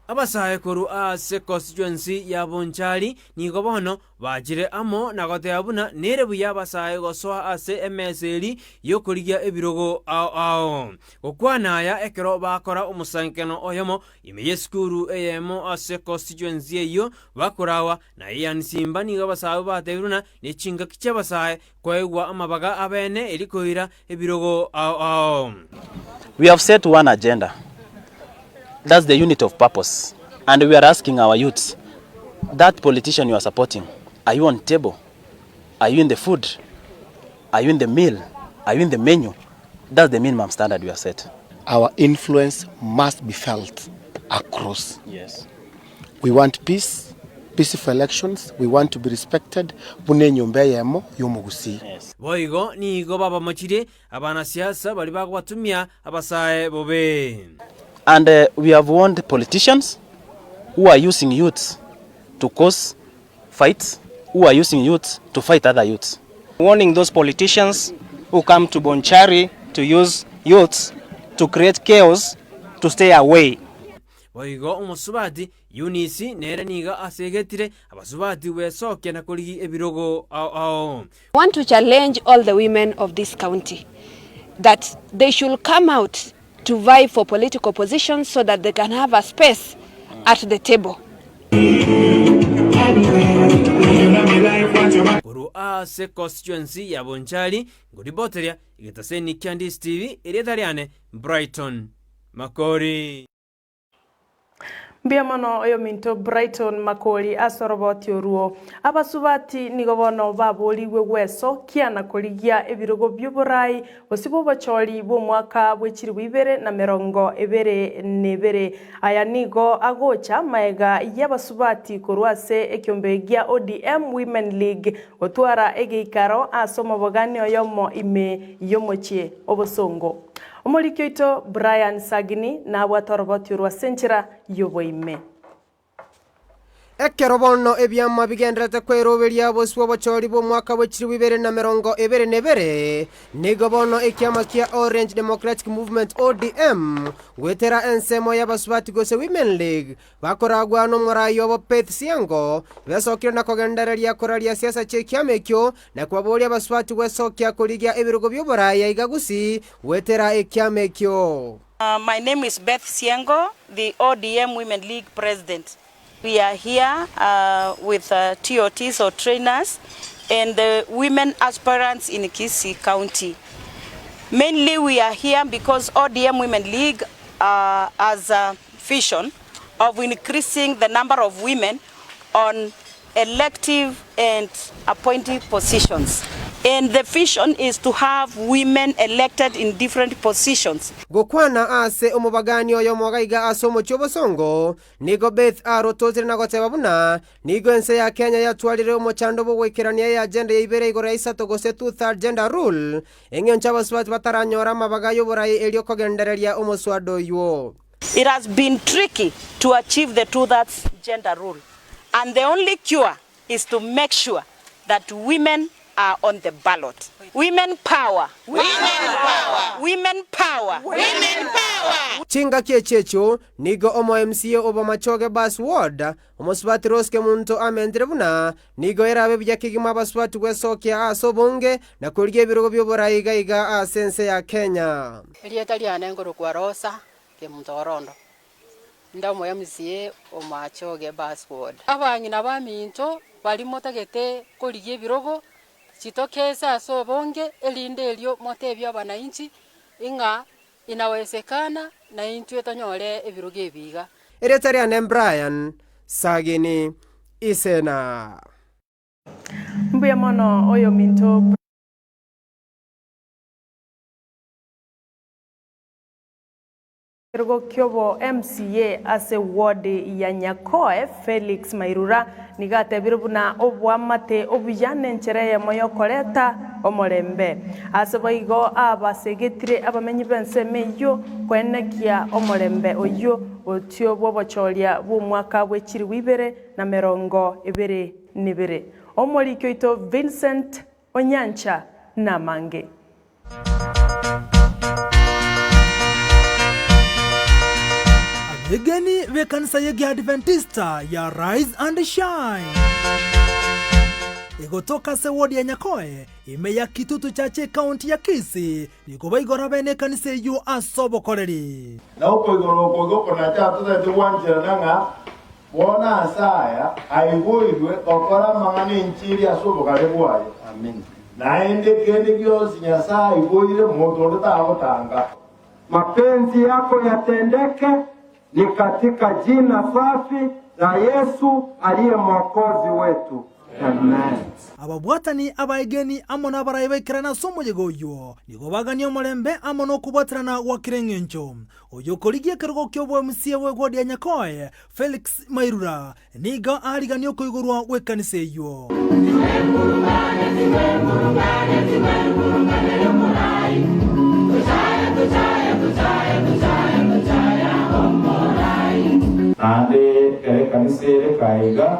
abasaye koru ase constituency ya Bonchari nigo bono bajire amo nagoteabuna nerebu ya basaye gosoa ase MSL yokorigia ebirogo ao okwanaya ekero bakora umusankeno oyomo imeye skuru eyemo ase constituency eyo bakorawa na Ian Simba nigo basaye bateruna nechinga kicha basaye kwegwa amabaga abene elikoira ebirogo ao. We have set one agenda. That's the unit of purpose. And we are asking our youths, that politician you are supporting, are you on table? Are you in the food? Are you in the meal? Are you in the menu? That's the minimum standard we have set. Our influence must be felt across. Yes. We want peace, peaceful elections. We want to be respected. Yes. Boigo nigo baba machire abana siasa bali bagwatumia abasaye bobe. And we have warned politicians who are using youths to cause fights, who are using youths to fight other youths. Warning those politicians who come to Bonchari to use youths to create chaos to stay away. Boigo umusubati Unisi nere niga asegetire abasubati wesoke na koligi ebirogo ao. I want to challenge all the women of this county that they should come out to vie for political positions so that they can have a space at the table. Kuru ase constituency ya Bonchari nguriboteria igitaseni Candice TV irietariane Brighton Makori. Mbiamano oyo minto Brighton Makori asoroboti oruo abasubati nigobono baboliwe weso kiana koligia ebirogo by'uburai bosibo bacholi bo mwaka bwechiri bibere na merongo ebere nebere aya nigo agocha maega y'abasubati korwase ekyombegia ODM Women League otwara egeikaro asoma bogani oyomo ime yomochie obosongo Omorikyoito Brian Sagini na watoroboti rwa senchira yoboime. Ekerobono ebyama bigendrete kweroberia boswo bochori bo mwaka wechiri bibere na merongo ebere nebere nigobono ekyama kia Orange Democratic Movement ODM wetera ensemo y'abasubati gose Women League bakoragwa no morayo bo Peth Siango besokire na kogendereria koraria siasa chekyama ekyo na kwaboria abasubati gwesokya koligia ebirugo by'oboraya igagusi wetera ekyama ekyo. My name is Beth Siango, the ODM Women League President. We are here with TOTs or trainers and the women aspirants in Kisii County. Mainly we are here because ODM Women League has a vision of increasing the number of women on elective and appointed positions. And the vision is to have women elected in different positions. Gokwana ase omubagani oyo mwagaiga asomo chobosongo nigo Beth arotozire na goteba buna nigo ense ya Kenya yatwalire omochando bo gwekerania ya agenda ya ibere igora isato gose 2/3 gender rule engencha baswati bataranyora mabagayo borai elio kogendereria omoswado yo. It has been tricky to achieve the 2/3 gender rule, and the only cure is to make sure that women are on the ballot. Women power. Women power. Women power. Women power. Chinga kiechecho nigo omo MCA Obamachoge Bas Ward omoswati Roske Muntu amendrebuna nigo erabe byakigima baswati gwesokya asobonge na kuliga ebirogo by'oborayiga iga asense ya Kenya. Elieta liane ngoro kwa Rosa ke Mutorondo. Ndamo MCA Omachoge Bas Ward. Abangina baminto balimo tagete kuliga ebirogo chitokeza asobonge elinde elio motebya abananchi inga inawezekana na intu etonyole ebiruge ebiga. Eretariane Brian Sagini Isena. Mbiamano oyo minto Ergo kyobo MCA ase ward ya Nyakoe Felix Mairura nigate birubuna obwamate obujane nchereye moyo koleta omorembe ase boigo abasegetire abamenyi bense meyo kwenekia omorembe oyo otyo bobochoria bu mwaka bwechiri wibere na merongo ebere nibere Omorikyoito Vincent Onyancha Namange. Egeni vekanisa yegi Adventista ya Rise and Shine. Igotoka se wodi ya Nyakoe ime ya Kitutu Chache County ya Kisii nikuba igora bene kanisa yu asobo koleri. Na uko igoro na chatu za tuwanjira nanga wona asaya aibuidwe okora mangani nchiri asobo karebuaye. Amen. Na ende kende kiosi nyasa aibuidwe motondo tanga. Mapenzi yako yatendeke ni katika jina safi la Yesu aliye mwokozi wetu. Amen. Ababwatani abaegeni amona barayibekirana somo yegoyo nigo bagania omorembe amono kubatrana wakirengencho oyo koligie kerogo kyobwe MCA wegodi ya Nyakoe Felix Mairura niga arigania koigorwa wekanise yo. Ande kanisere kaiga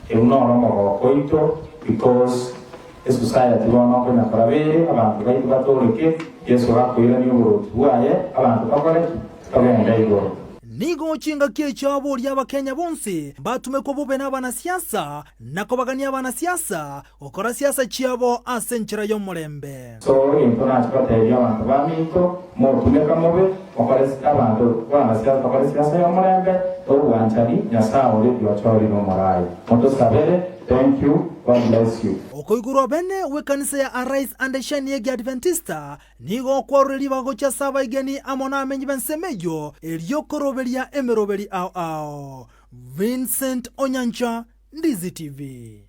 eunoro mogokoito because society wana kuna pravere abantu bayi batoreke Yesu hakwira ni uburuti bwaye abantu bakore kabenda igoro nigo chinga kiecho abori y'Abakenya bonse batume ko bobe n'abana siasa nako bagania abana siasa okora siasa chiabo asenchira yo murembe so impona chipata y'abantu baminto mo tumeka mobe okoresi abantu bana siasa okoresi siasa ya murembe obwanchari nyasaye uri byochori no morai moto sabere. Thank you. God bless you. Okoiguro bene we kanisa ya Arise and Shine ya Adventista nigo kwaruri bagocha saba igeni amona amenyi bensemeyo eliokoroberia emeroberi ao Vincent Onyancha, Ndizi TV.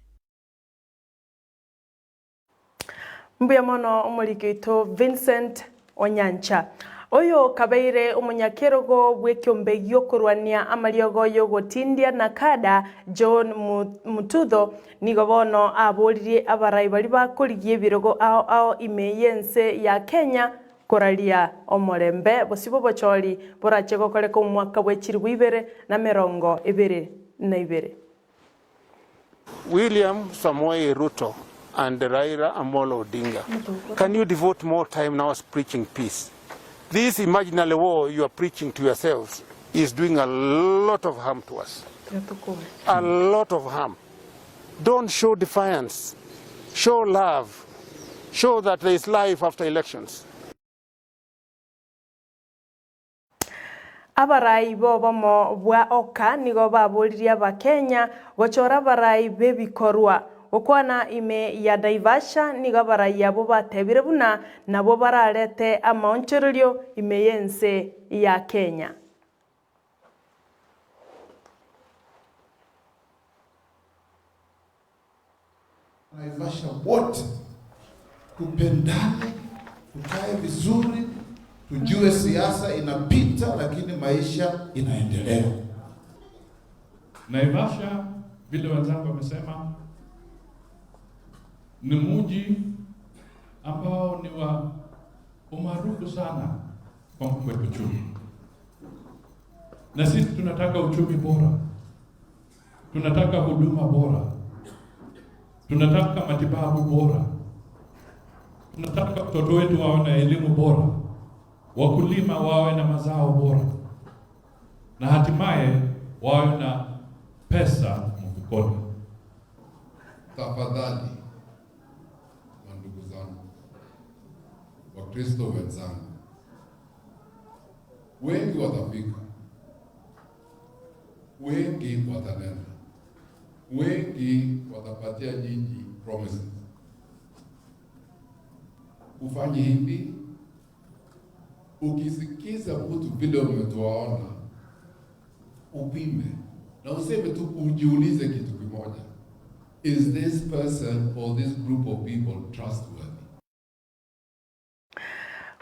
Mbuya mono omurikito Vincent Onyancha. Oyo kabeire omunyakerogo bwekyombe gyokurwania amaliogo yogotindia na kada John Mutudho nigo bono abolirie abarai bali bakorigie birogo ao imeyense ya Kenya koralia omorembe bosibo bochori borache gokoreka omwaka bwechiri 2022. William Samoei Ruto and Raila Amolo Odinga, can you devote more time now as preaching peace? This imaginary war you are preaching to yourselves is doing a lot of harm to us. A lot of harm. Don't show defiance. Show love. Show that there is life after elections. Abarai bobomo bwa oka nigo baboliria bakenya gochora barai bebikorwa okwana ime ya Naivasha nigo barai yabo batebire buna nabo bararete amaonchererio ime yense ya Kenya. Naivasha wote tupendane, tukae vizuri, tujue siasa inapita lakini maisha inaendelea. Naivasha vile wenzangu wamesema ni mji ambao ni wa umaarufu sana kwa uchumi. Na sisi tunataka uchumi bora. Tunataka huduma bora. Tunataka matibabu bora. Tunataka watoto wetu wawe na elimu bora. Wakulima wawe na mazao bora. Na hatimaye wawe na pesa mfukoni. Tafadhali ndugu zangu, Wakristo wenzangu, wengi watafika, wengi watanena, wengi watapatia nyinyi promises. Ufanye hivi, ukisikiza mtu vile umetuaona, upime na useme tu, ujiulize kitu kimoja: is this person or this group of people trustworthy?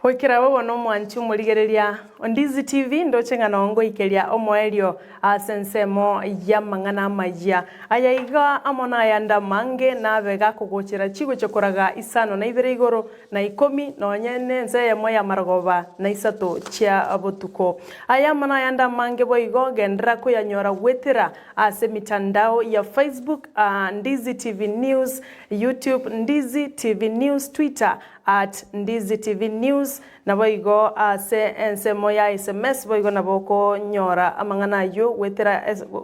Wekera wowo no mwanchu murigereria Ndizi TV ndoche ngana ongo ikeria omoelio asensemo ya mangana majia ayaiga amona yanda mange na vega kugochera chigo chokoraga isano na ibere igoro na 10 no nyene nze ya moya maragoba na isato chia abotuko aya mana yanda mange boigo gendra ko yanyora wetera ase mitandao ya Facebook, Ndizi TV News, YouTube Ndizi TV News, Twitter @Ndizi TV News na boigo ase ensemo ya SMS boigo na boko nyora amangana yo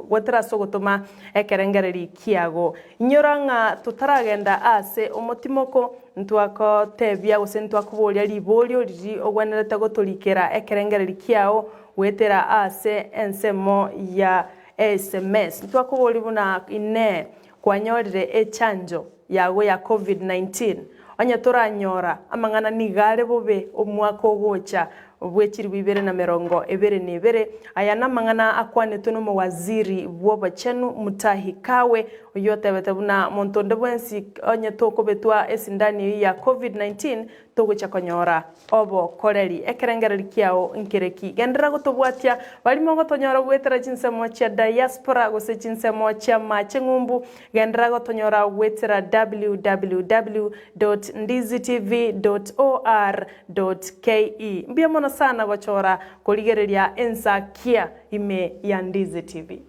wetera sogotoma ekerengereri kiago nyoranga tutaragenda ase omotimoko ntwako tebia gusentwa kubolia libolio riri ogwenerete gotorikera ekerengereri kiao wetera ase ensemo ya SMS ntwakuboli buna ine kwanyorire echanjo yago ya COVID-19 anya toranyora amangana nigare bobe omwaka ogocha obwechiri 2022 aya namangana akwane tuno mu waziri bwobachenu Mutahi Kagwe oyotebete buna montonde bwensi anya toko betwa esindani ya COVID-19 togocha konyora obo koreri ekerengereri kiao nkereki gendera gotobwatia balimo gotonyora gwetera chinsemo cha diaspora gose chinsemo cha machengumbu gendera gotonyora gwetera www.ndizitv.or.ke mbia mono sana gochora koligereria ensakia ime ya Ndizi TV.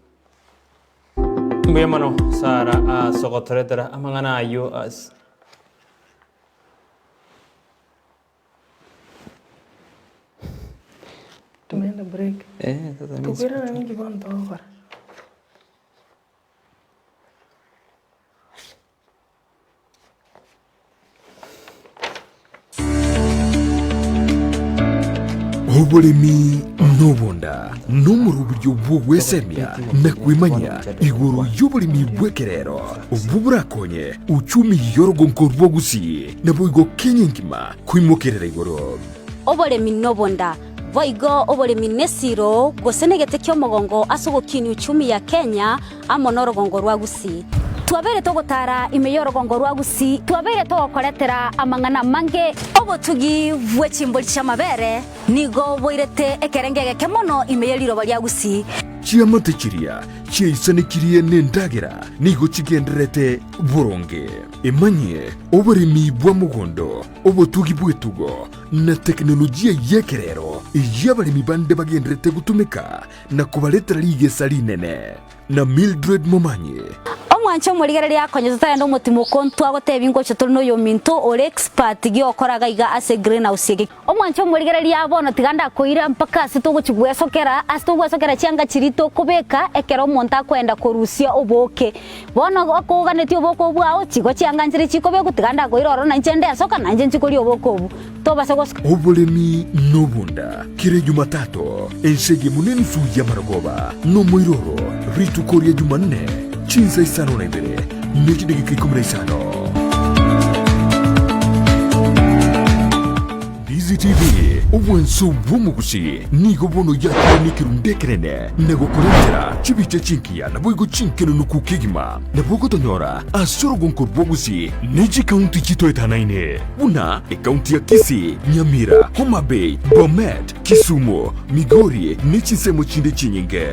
Mbia mono sara sogotoretera amangana ayo as tumeenda break. Sasa mimi Tukwira na mingi bondo okora. Obolemi nobonda n'umuruburyo bwo gwesemya na kwimanya iguru y'obolemi bwekerero obuburakonye uchumi yorogonko rwogusi naboigo kenyengima kwimokerera iguru. Obolemi nobonda voigo obolemi nesiro gosenegete kyomogongo asogokini uchumi ya Kenya amonorogongo rwagusi. Twabere togotara imeyorogongo rwagusi, twabere togokoretera amang'ana mange obotugi bwechimboli chamabere nigo boirete ekerengege kemono imeyeliro balyagusi. Chiamate chiria chiaisanikirie nendagera nigo chigenderete boronge emanye oboremi bwa mugondo obotugi bwetugo na teknolojia yekerero yabaremi bande bagenderete gutumika na kubaletera ligesa linene na Mildred Momanye. Omwancho murigereri akonye tutayenda umutimo kontwa gotebingo cyo no yo minto ore expert gi okoraga iga ase greenhouse yege. Omwancho murigereri abono tiganda koira mpaka situgo chigwesokera cyanga chirito kubeka ekero monta kwenda korusia oboke. Bono akoganeti oboko bwao chigo cyanga nchiri chikobe gutiganda koira oro na nchende asoka na nje nchikori oboko obu. Toba segoska. Obolemi nobunda kire Jumatato ensege muneni suya maragoba no moiroro ritu koria Jumanne chinsa isano na ibere mechidegi kikumra isano. DZTV obwenso bwomugusi nigo bono yakire nikirundekerene nego kurentera chibiche chinkia na boigo chinkeno nukukigima na bogo tonyora asorogonko bwogusi neji county chito etanaine una county ya Kisii, Nyamira, Homa Bay, Bomet, Kisumu, Migori nechisemo chinde chinyinge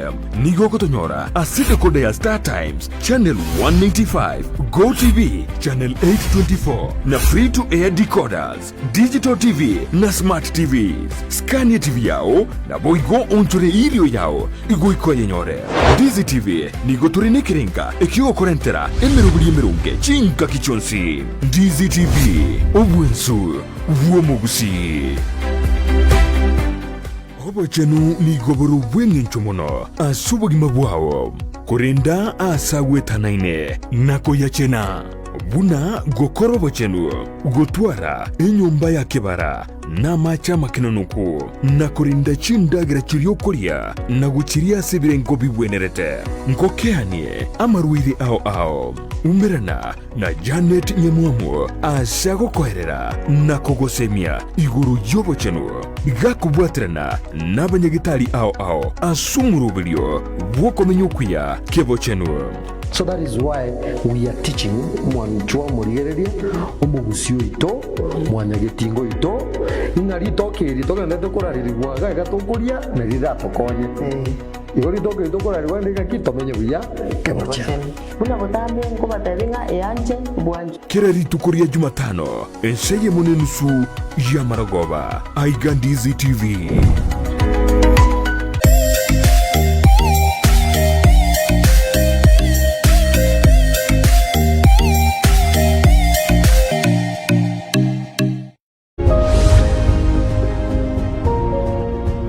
nigo kotonyora asite kode ya Star Times channel 195 Go TV channel 824 na free to air decoders digital TV na smart TVs Scania TV yao na boigo ontore ilio yao igo ikoye nyore. DZTV nigo tore nekerenga ekio korentera emerunge chinka kichonsi. DZTV obwensu vuomogusi. Obachenu nigo boru bwengencho mono asubogima bwao korenda asagwe tanaine nako yachena buna gokoro bochenu gotwara enyumba ya kebara na macha makinanuku na kurinda chindagira chirio koria na guchiria sebirengo bibwenerete nkokeanie amaruiri ao umerana na Janet Nyamuamu asago koherera na kogosemia iguru yobo chenu gakubwatrana na banyagitari ao asumurubilio wokomenyukuya kebo chenu. So that is why we are teaching mwanchwa murigereria omugusio ito mwanyagetingo ito inarito kirito kende tokoraririrwa gaga tokuria na rira tokonye igori toke tokoraririrwa ndika kitomenye buya kebocha una botambe ngo bataringa eyanje bwanje kirari tukuria Jumatano enseye munenusu ya maragoba aigandizi TV.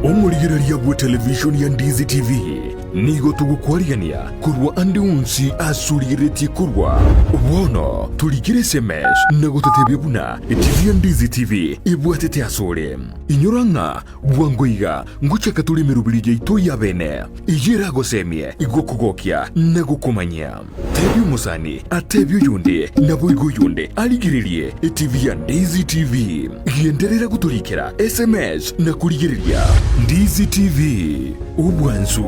Omurigiraria bwa television ya DZTV nigo tugukwariania kurwa andi unsi asuriretie kurwa wono turigire SMS na gotetebe buna TV ya DZTV ibwatete asore inyoranga bwangoiga nguchaka tuli merubirije ito ya bene ijira gosemie igokugokia na gukomanya tebyo musani atebyo yunde na boigo yunde aligiririe TV ya DZTV yenderera guturikira SMS na kurigiriria DZTV ubwanzu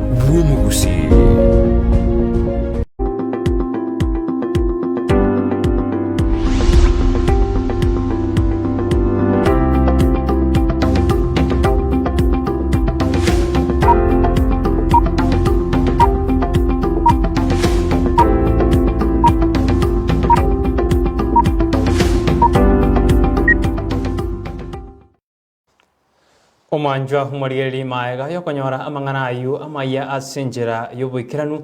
bwomugusi. Omanjwa humarieri maega yokonyora amang'ana ayu amaya asenjera yobwikiranu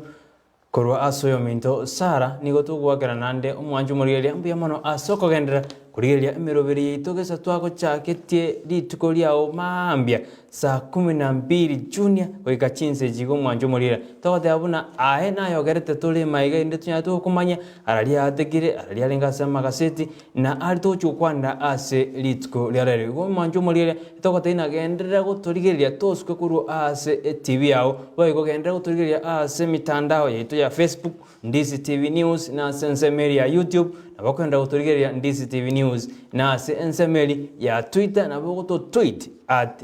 korwa asoyo minto Sara nigo tugwakera nande omwanju murieri ambuya mono asoko gendera kurigeria emerobere yaito gesa twagochaketie rituko riao mambia saa 12 Junior goika chinse jigo mwanjo morira togote abuna ahe nayogerete tuli maiga inde tunya tukumanya araria ategire araria lengasa magaseti na ari tochukwanda ase rituko riarere go mwanjo morira togote inagenderera guturigeria tosukwe kuru ase TV yao baigo gendera guturigeria ase mitandao yaito ya Facebook Ndizi TV News na Sensemeri ya YouTube na bakwenda guturigeria Ndizi TV News na Sensemeri ya Twitter na bogoto tweet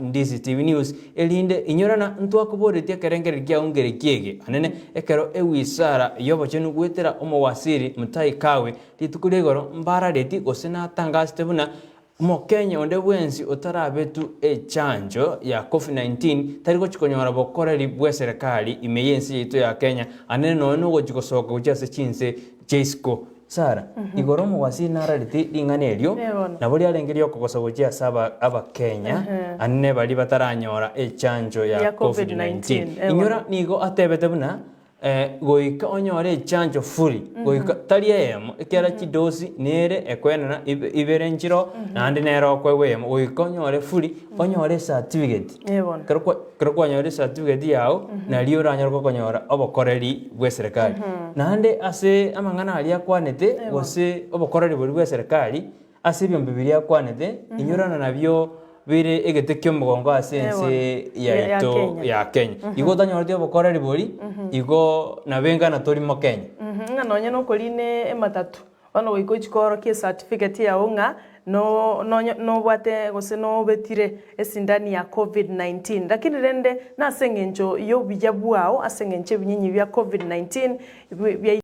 @Ndizi TV News elinde inyorana ntwakuboretia kerengere kia ungere kiege anene ekero ewisara yobo chenu gwetera omowasiri Mutai Kawe litukuregoro mbara reti gosena tangaste buna Mokenya onde bwensi otarabetu chanjo ya COVID-19 tariko chikonyora bokoreri bwe serikali imeyensi yetu ya Kenya anene no gochikosoka uchase chinse Jesco Sara igoromo wasi narariti linganerio naboli alengerio kokosobochia saba aba Kenya anene bali bataranyora chanjo ya COVID-19 inyora nigo atebete buna goika onyore chanjo fully goika taliemo ekera chidosi nere ekwenana iberenjiro nandi nero kwewemo goika onyore fully onyore certificate kerko onyore certificate yao na liyo ranyoro konyora obokoreri bwe serikali nande ase amangana ali akwanete gose obokoreri bwe serikali ase byombe biri akwanete inyorana nabyo bire egetekyo mugongo asense yaito ya Kenya igo tanyorete obokoreri bori igo nabenga na tori mo Kenya nganonya no koline ematatu bano goiko chikoro ke certificate ya unga no bwate gose no betire esindani ya COVID-19 lakini rende na sengencho yo bijabwao asengenche binyinyi bya COVID-19